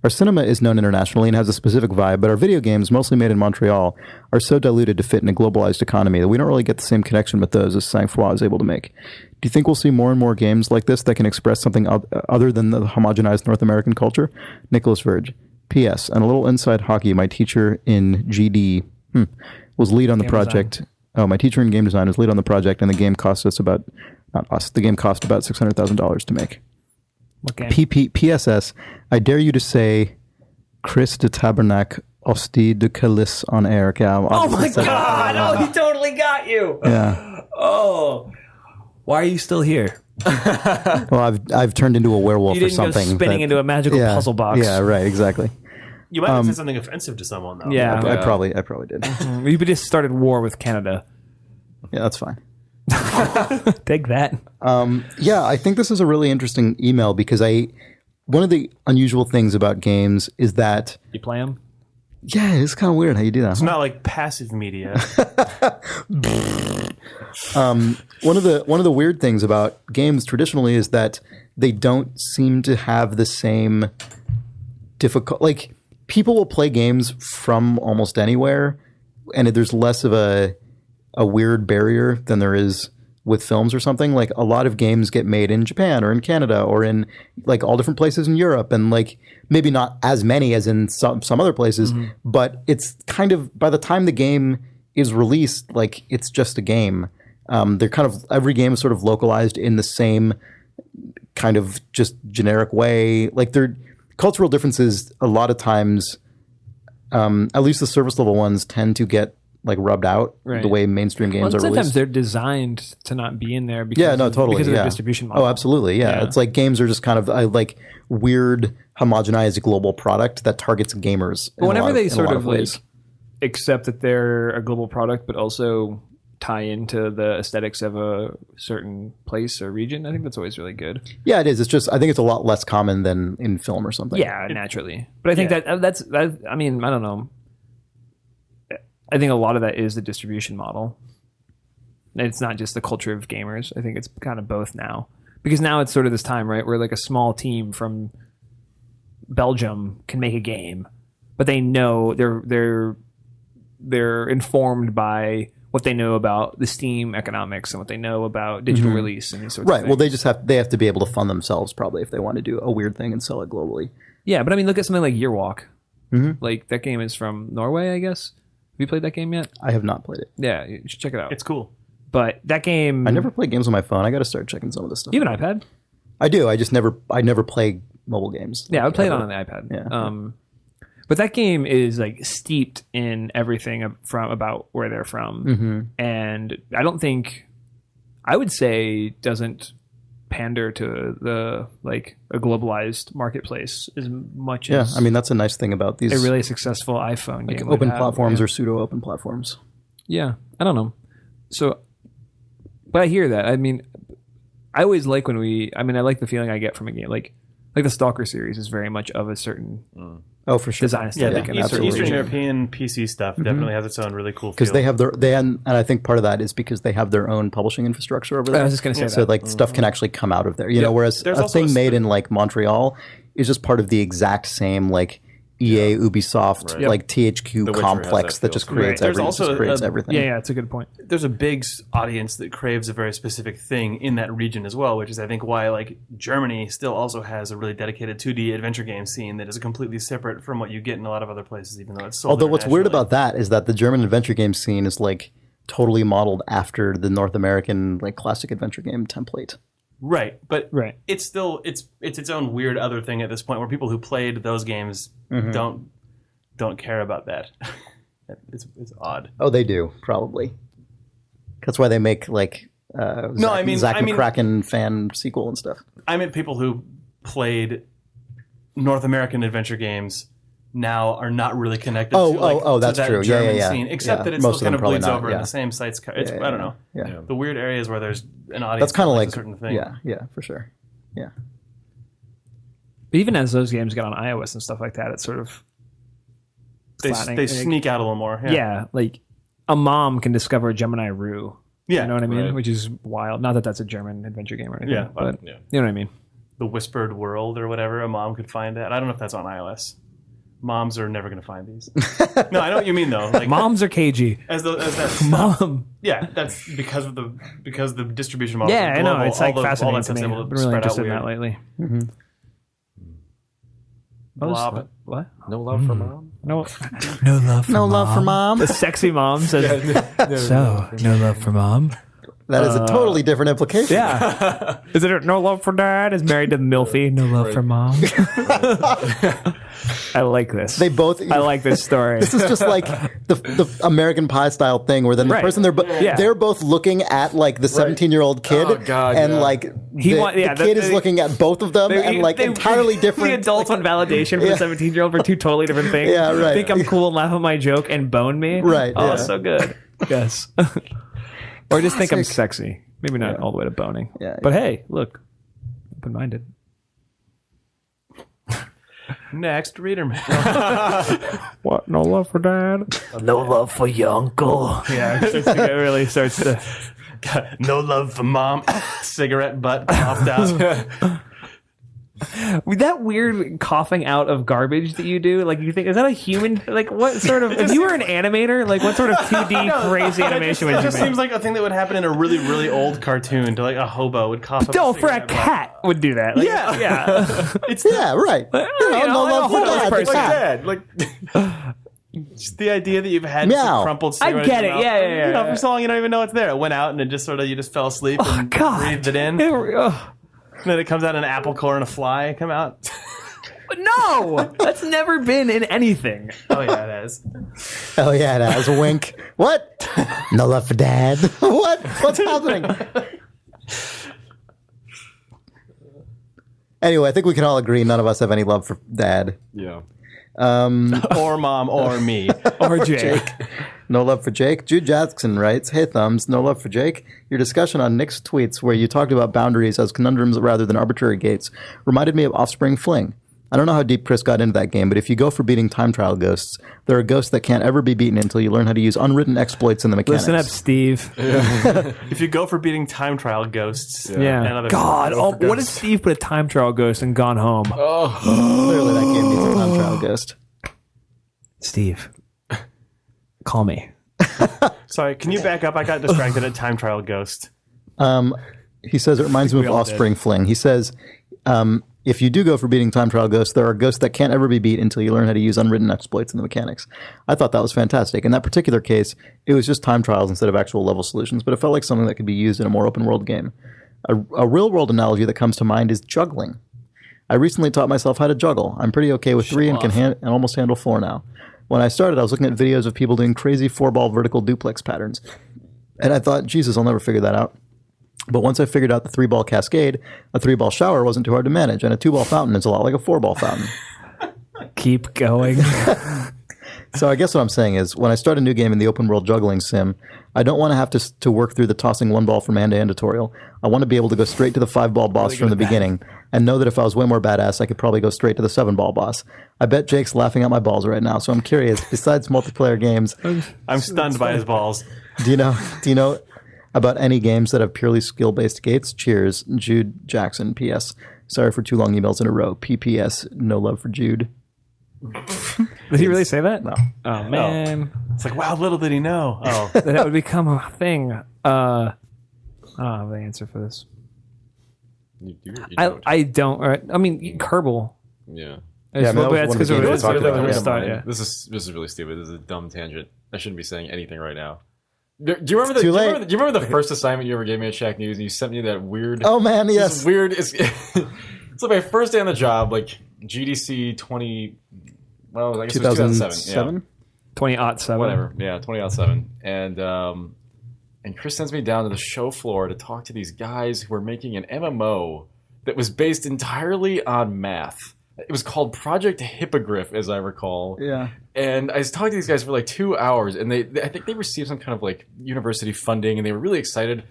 Our cinema is known internationally and has a specific vibe, but our video games, mostly made in Montreal, are so diluted to fit in a globalized economy that we don't really get the same connection with those as Sang-Froid is able to make. Do you think we'll see more and more games like this that can express something other than the homogenized North American culture? Nicholas Verge. P.S. And a little inside hockey, my teacher in GD was lead on the project. My teacher in game design was lead on the project, and the game cost us about $600,000 to make. What game? PSS, I dare you to say Chris de Tabernac Hostie de Calice on air. Okay, oh my God! Oh, he totally got you. Yeah. Oh, why are you still here? Well, I've turned into a werewolf or something. You didn't go spinning into a magical puzzle box. Yeah, right, exactly. You might have said something offensive to someone, though. Yeah. I probably did. We just started war with Canada. Yeah, that's fine. Take that. I think this is a really interesting email because one of the unusual things about games is that You play them? yeah, it's kind of weird how you do that. It's not like passive media. One of the weird things about games traditionally is that they don't seem to have the same difficult. Like people will play games from almost anywhere, and there's less of a weird barrier than there is with films or something. Like a lot of games get made in Japan or in Canada or in like all different places in Europe, and like maybe not as many as in some other places, but it's kind of by the time the game is released, like it's just a game. They're kind of every game is sort of localized in the same kind of just generic way. Like they're cultural differences a lot of times, at least the service level ones tend to get like rubbed out the way mainstream games are sometimes released. they're designed to not be in there because totally. Because of the distribution model. Oh, absolutely. Yeah. It's like games are just kind of like weird homogenized global product that targets gamers. But whenever they sort of like ways. accept that they're a global product, but also tie into the aesthetics of a certain place or region, I think that's always really good. Yeah, it is. It's just I think it's a lot less common than in film or something. Yeah, naturally. But I think that's I mean, I don't know. I think a lot of that is the distribution model. It's not just the culture of gamers. I think it's kind of both now. Because now it's sort of this time, right, where like a small team from Belgium can make a game, but they know they're informed by what they know about the Steam economics and what they know about digital release and these sorts of things. Right. Well, they have to be able to fund themselves probably if they want to do a weird thing and sell it globally. Yeah, but I mean, look at something like Yearwalk. Like that game is from Norway, I guess. Have you played that game yet? I have not played it. Yeah, you should check it out. It's cool. But that game... I never play games on my phone. I got to start checking some of this stuff. You have an iPad? I do. I never play mobile games. Yeah, I would play it on the iPad. Yeah. But that game is like steeped in everything from about where they're from, and I would say doesn't pander to the like a globalized marketplace as much as I mean that's a nice thing about these a really successful iPhone like game. open would have, platforms yeah. or pseudo open platforms. Yeah, I don't know. So, but I hear that. I mean, I always like when I like the feeling I get from a game. Like the Stalker series is very much of a certain Oh, for sure. design Yeah, aesthetic. the and that's Eastern really- European PC stuff definitely has its own really cool feel. Because they have and I think part of that is because they have their own publishing infrastructure over there. I was just going to say So that. like stuff can actually come out of there, you know. Whereas There's a also thing a made in like Montreal is just part of the exact same like EA, Ubisoft, like THQ Witcher has complex that that feel just too. creates There's everything. also a- everything. Yeah, it's a good point. There's a big audience that craves a very specific thing in that region as well, which is I think why like Germany still also has a really dedicated 2D adventure game scene that is completely separate from what you get in a lot of other places, even though it's sold Although what's weird internationally. about that is that the German adventure game scene is like totally modeled after the North American like classic adventure game template. Right, but Right. it's still it's its own weird other thing at this point where people who played those games don't care about that. It's odd. Oh, they do probably. That's why they make like Zach McCracken fan sequel and stuff. I meant people who played North American adventure games now are not really connected to that's that true. German Yeah. scene, except Yeah, that it most still of kind them of probably bleeds not, over in yeah. the same sites. It's, I don't know. Yeah. The weird areas where there's an audience That's kind of that like likes a certain thing. Yeah, for sure. Yeah. But even as those games get on iOS and stuff like that, it's sort of flattening. They sneak out a little more. Yeah, like a mom can discover Gemini Rue. Yeah, You know what I mean? right. Which is wild. Not that that's a German adventure game or anything. Yeah, but yeah. you know what I mean? The Whispered World or whatever. A mom could find that. I don't know if that's on iOS. Moms are never going to find these. No, I know what you mean though. Like Moms are cagey. as that Mom. yeah, that's because the distribution model. Yeah, is I know. global, It's like all fascinating that to me. stuff's I've able to been really spread out interested in weird. that lately. Blob. What? No love for mom? No, no love for No love for mom. The sexy mom says, so, no love for mom? That is a totally different implication. Yeah. Is it no love for dad? Is married to Milfy? No love for mom? I like this. They both. I like this story. This is just like the American Pie style thing, where then the Right. person they're both looking at like the 17-year-old kid, Oh, God, and yeah. like the kid is looking at both of them, and like entirely different. The adults on validation for the 17-year-old for two totally different things. Yeah, right. Think I'm cool and laugh at my joke and bone me. Right, Oh, yeah. so good. Yes. Or just think I'm Classic. sexy. Maybe not all the way to boning. Yeah, But hey, look, open-minded. Next reader mail. What? No love for dad? No love for your uncle. Yeah, it really starts to. No love for mom. Cigarette butt coughed out. With that weird coughing out of garbage that you do, like you think, is that a human? Like what sort of? If you were an animator, like what sort of 2D crazy animation would It you just make? seems like a thing that would happen in a really, really old cartoon. To like a hobo would cough. up No, for a cigarette butt. cat would do that. Like, Yeah. yeah. It's Yeah, right. You know, no love for homeless dad. person. the cat. Like just the idea that you've had Meow. some crumpled I cigarette. get in your it. mouth. Yeah, yeah, You know, yeah. for so long you don't even know it's there. It went out and it just sort of you just fell asleep and God. breathed it in. And then it comes out an apple core and a fly come out. No, that's never been in anything. Oh yeah, it is. Oh yeah, that was a wink. What? No love for dad. What? What's happening? Anyway, I think we can all agree none of us have any love for dad. yeah. Or mom or me. Or Jake. No love for Jake. Jude Jackson writes, "Hey Thumbs, no love for Jake. Your discussion on Nick's tweets where you talked about boundaries as conundrums rather than arbitrary gates reminded me of Offspring Fling. I don't know how deep Chris got into that game, but if you go for beating time trial ghosts, there are ghosts that can't ever be beaten until you learn how to use unwritten exploits in the mechanics." Listen up, Steve. If you go for beating time trial ghosts, and Yeah. other God, go for what if ghosts. Steve put a time trial ghost and gone home? Clearly that game needs a time trial ghost. Steve, call me. Sorry, can you back up? I got distracted at time trial ghost. He says it reminds me of Offspring Fling. He says, if you do go for beating time trial ghosts, there are ghosts that can't ever be beat until you learn how to use unwritten exploits in the mechanics. I thought that was fantastic. In that particular case, it was just time trials instead of actual level solutions, but it felt like something that could be used in a more open world game. A real world analogy that comes to mind is juggling. I recently taught myself how to juggle. I'm pretty okay with 3 and can and almost handle 4 now. When I started, I was looking at videos of people doing crazy 4-ball vertical duplex patterns. And I thought, Jesus, I'll never figure that out. But once I figured out the 3-ball cascade, a 3-ball shower wasn't too hard to manage, and a 2-ball fountain is a lot like a 4-ball fountain. Keep going. So I guess what I'm saying is, when I start a new game in the open world juggling sim, I don't want to have to work through the tossing 1 ball from hand to hand tutorial. I want to be able to go straight to the 5-ball boss from the beginning, and know that if I was way more badass, I could probably go straight to the 7-ball boss. I bet Jake's laughing at my balls right now, so I'm curious, besides multiplayer games... I'm stunned by his balls. Do you know about any games that have purely skill-based gates? Cheers, Jude Jackson. P.S. Sorry for 2 long emails in a row. P.P.S. No love for Jude. Did he really say that? No. Oh, man. It's like, wow, little did he know. Oh, That would become a thing. I don't have the answer for this. You don't. I don't. I mean, Kerbal. Yeah. Yeah, I mean, that was That's one of because the of games I talked about. start. Yeah. This is really stupid. This is a dumb tangent. I shouldn't be saying anything right now. Do you remember Too do late. you remember the first assignment you ever gave me at Shack News, and you sent me that weird? Oh, man, this yes. weird. It's like my first day on the job, like GDC 20. Well, I guess it was 2007. Yeah. 2007. Whatever. Yeah, 2007. And Chris sends me down to the show floor to talk to these guys who were making an MMO that was based entirely on math. It was called Project Hippogriff, as I recall. Yeah. And I was talking to these guys for like 2 hours, and I think they received some kind of like university funding, and they were really excited.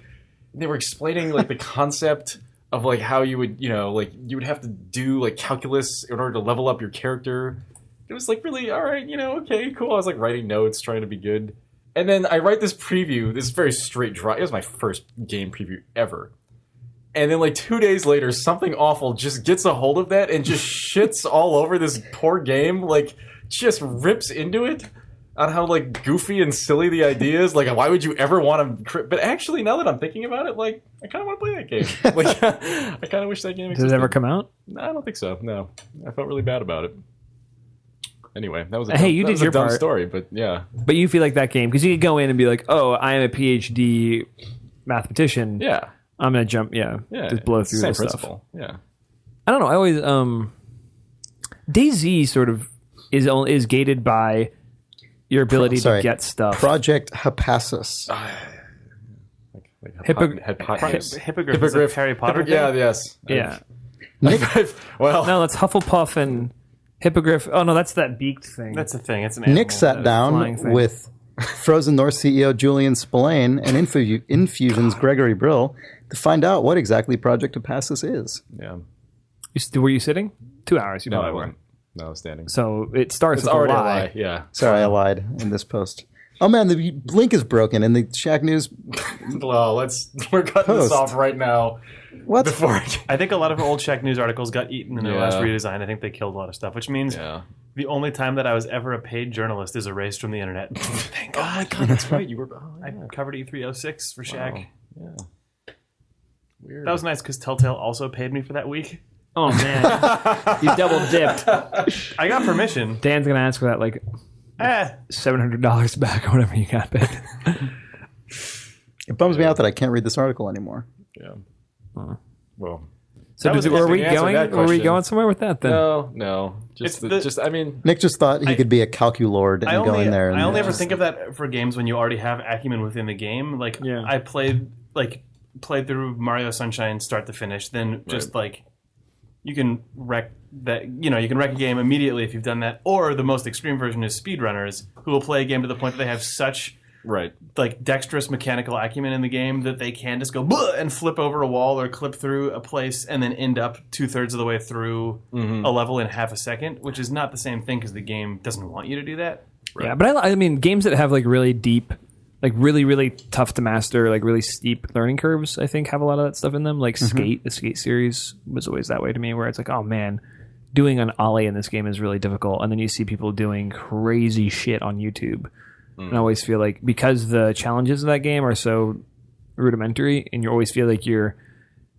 They were explaining like the concept of like how you would, like you would have to do like calculus in order to level up your character. It was like really, all right, okay, cool. I was like writing notes, trying to be good. And then I write this preview, this very straight draw. It was my first game preview ever. And then like 2 days later, something awful just gets a hold of that and just shits all over this poor game. Like, just rips into it on how like goofy and silly the idea is. Like, why would you ever want to... But actually, now that I'm thinking about it, like, I kind of want to play that game. Like, I kind of wish that game existed. Did it ever come out? No, I don't think so. No. I felt really bad about it. Anyway, that was a Hey, dumb, you that did was a your dumb part. story, but yeah. But you feel like that game, because you could go in and be like, oh, I am a PhD mathematician. Yeah. I'm going to jump, just blow through Same this principle. stuff. Yeah. I don't know. I always, DayZ sort of is gated by your ability to get stuff. Project Hippasus. Hippogriff is a Harry Potter thing? Yeah, yes. Yeah. Well, No, that's Hufflepuff and Hippogriff. Oh, no, that's that beaked thing. That's a thing. It's an animal. Nick sat flying down thing. with Frozen North CEO Julian Spillane and Infusion's Gregory Brill to find out what exactly Project Hippasus is. yeah. Were you sitting? 2 hours. You No, I probably wasn't. weren't. No, I was standing. So it starts It's with already a a lie. lie. Yeah. Sorry, I lied in this post. Oh man, the link is broken in the Shack News. Well, we're cutting this Post. off right now. What? Before I think a lot of old Shack News articles got eaten in their Yeah. last redesign. I think they killed a lot of stuff, which means Yeah. the only time that I was ever a paid journalist is erased from the internet. Thank Oh God. my god, that's right. You were. Oh, I covered E306 for Shack. yeah. Weird. That was nice because Telltale also paid me for that week. Oh, man. You double dipped. I got permission. Dan's going to ask for that, like, $700 back or whatever you got paid. It bums me out that I can't read this article anymore. Yeah. Huh. Well. So That was were we the answer to going? that Were we question. going somewhere with that then? No. It's the- I mean. Nick just thought he could be a calculord and go in there. And I only ever think of that for games when you already have acumen within the game. Like Yeah. I played through Mario Sunshine start to finish, then just like you can wreck that. You can wreck a game immediately if you've done that. Or the most extreme version is speedrunners who will play a game to the point that they have such Right. like dexterous mechanical acumen in the game that they can just go "Bleh," and flip over a wall or clip through a place and then end up 2/3 of the way through a level in half a second, which is not the same thing because the game doesn't want you to do that. Yeah, but I mean, games that have like really deep, like really, really tough to master, like really steep learning curves, I think have a lot of that stuff in them. Like Skate, the Skate series was always that way to me, where it's like, oh man, doing an ollie in this game is really difficult. And then you see people doing crazy shit on YouTube. And I always feel like because the challenges of that game are so rudimentary and you always feel like you're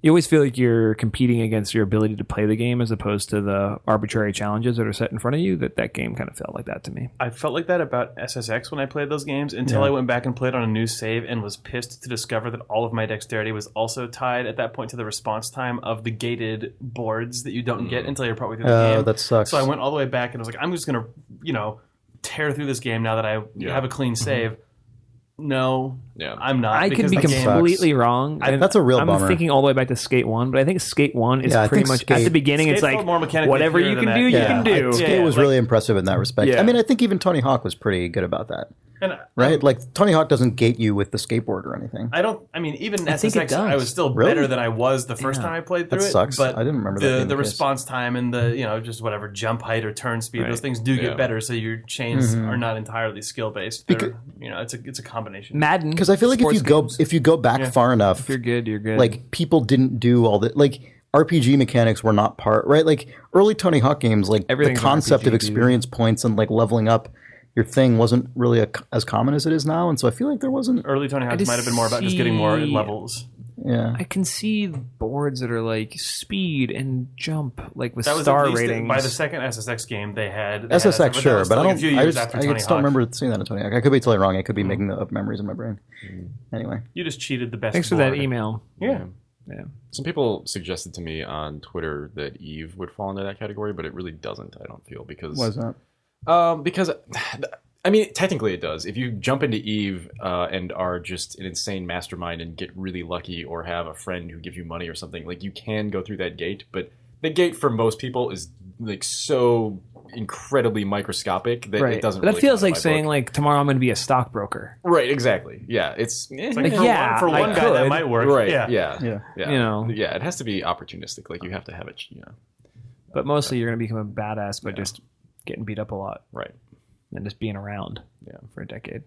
You always feel like you're competing against your ability to play the game as opposed to the arbitrary challenges that are set in front of you. That game kind of felt like that to me. I felt like that about SSX when I played those games until I went back and played on a new save and was pissed to discover that all of my dexterity was also tied at that point to the response time of the gated boards that you don't get until you're partway through the game. That sucks. So I went all the way back and was like, I'm just going to, tear through this game now that I have a clean save. No, I'm not. I could be because the game- completely wrong. And that's a real I'm bummer. thinking all the way back to Skate 1, but I think Skate 1 is Yeah, I pretty think much Skate- at the beginning. Skate It's like felt more mechanically whatever clear you than can that. do, you can do. Skate was really impressive in that respect. Yeah. I mean, I think even Tony Hawk was pretty good about that. And Right? Like, Tony Hawk doesn't gate you with the skateboard or anything. even I think it SSX, I does. was still Really? better than I was the first time I played through That it. sucks. But I didn't remember that being the the case. response time and the just whatever jump height or turn speed. Right. Those things do Yeah. get better, so your chains are not entirely skill based. It's a combination. Madden. Because I feel like if you go back far enough, If you're good, you're good. like, people didn't do all the like RPG mechanics were not part, right? Like, early Tony Hawk games, like, Everything's the an concept RPG, of experience points and like leveling up your thing wasn't really as common as it is now, and so I feel like there wasn't. Early Tony Hawks just might have been more about just getting more see- levels. Yeah, I can see boards that are like speed and jump, like with That was star at least ratings. by the second SSX game they had SSX, that sure, was but still I like don't. a few I years just, after I Tony just don't Hawk. remember seeing that in Tony Hawk. I could be totally wrong. I could be making up memories in my brain. Anyway, You just cheated the best. Thanks for that board. email. Yeah. Yeah. Some people suggested to me on Twitter that Eve would fall into that category, but it really doesn't. I don't feel because what is that? Because I mean, technically it does. If you jump into Eve and are just an insane mastermind and get really lucky, or have a friend who gives you money or something, like, you can go through that gate. But the gate for most people is like so incredibly microscopic that it doesn't. But that really feels count in like my saying book. like tomorrow I'm going to be a stockbroker. Right, exactly. Yeah, it's Like, yeah, for one I guy that could. might work. right. Yeah. Yeah. You know. It has to be opportunistic. Like, you have to have it. But mostly you're going to become a badass by just getting beat up a lot Right. and just being around Yeah. for a decade.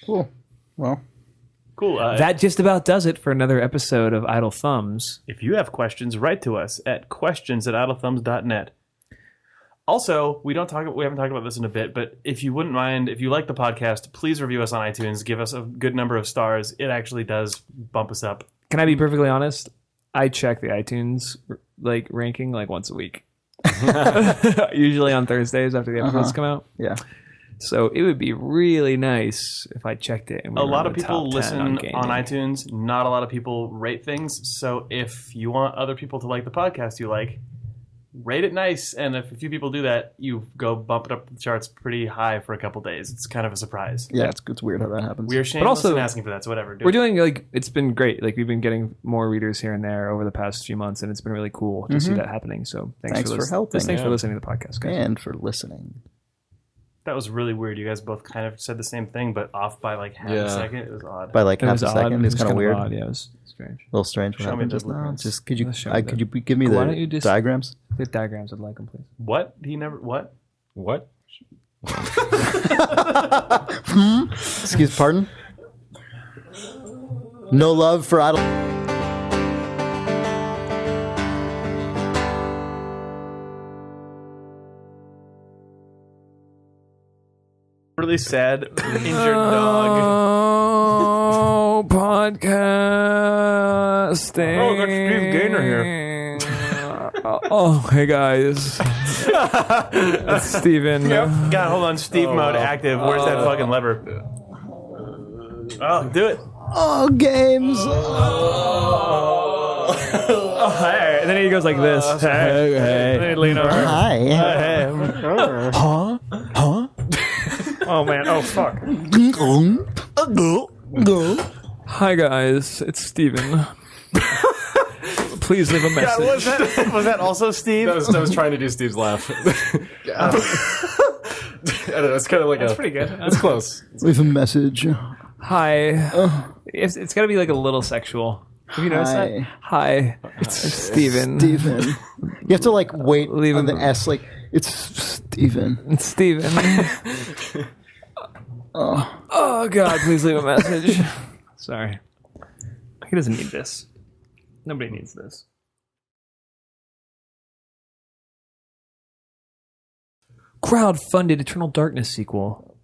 Cool. Well, Cool. That just about does it for another episode of Idle Thumbs. If you have questions, write to us at questions@idlethumbs.net. Also, we haven't talked about this in a bit, but if you wouldn't mind, if you like the podcast, please review us on iTunes. Give us a good number of stars. It actually does bump us up. Can I be perfectly honest? I check the iTunes like ranking like once a week. Usually on Thursdays after the episodes come out. yeah. So it would be really nice if I checked it. And we A were lot in of the people top 10 listen on gaming. iTunes. Not a lot of people rate things. So if you want other people to like the podcast you like, rate it nice. And if a few people do that, you go bump it up the charts pretty high for a couple days. It's kind of a surprise. Yeah, it's weird how that happens. We're shameless also- in asking for that, so whatever. We're doing like it's been great. Like we've been getting more readers here and there over the past few months, and it's been really cool to see that happening. So thanks for helping. Thanks for Yeah. listening to the podcast, guys. and for listening. That was really weird. You guys both kind of said the same thing, but off by like half a second. It was odd. By like It half was a odd. second. It It's was kind of weird. odd. Yeah, it was strange. A little strange. What Show me happened the just now? blueprints. Just could you Show me could the- you give me Why don't you the just- diagrams? The diagrams, I'd like them, please. What? He never. What? What? Excuse pardon. No love for idle. Really sad injured dog. Oh, podcasting. Oh, got Steve Gaynor here. Oh, hey guys. It's Steven. Yep. God, hold on. Steve mode active. Where's that fucking lever? Oh, do it. Oh, games. Oh, hey. And then he goes like this. Hey, hey. And then he'd lean over. Hi. Hey. Huh? Huh? Oh man. Oh fuck. Hi guys. It's Steven. Please leave a God, message. was that also Steve? I was trying to do Steve's laugh. I don't know. It's kind of like That's pretty good. It's close. Leave a message. Hi. It's got to be like a little sexual. Have you noticed Hi. that? Hi. It's Steven. Steven. You have to like wait Leave on him- the S. Like it's Steven. It's Steven. Oh God! Please leave a message. Sorry. He doesn't need this. Nobody needs this. Crowd-funded Eternal Darkness sequel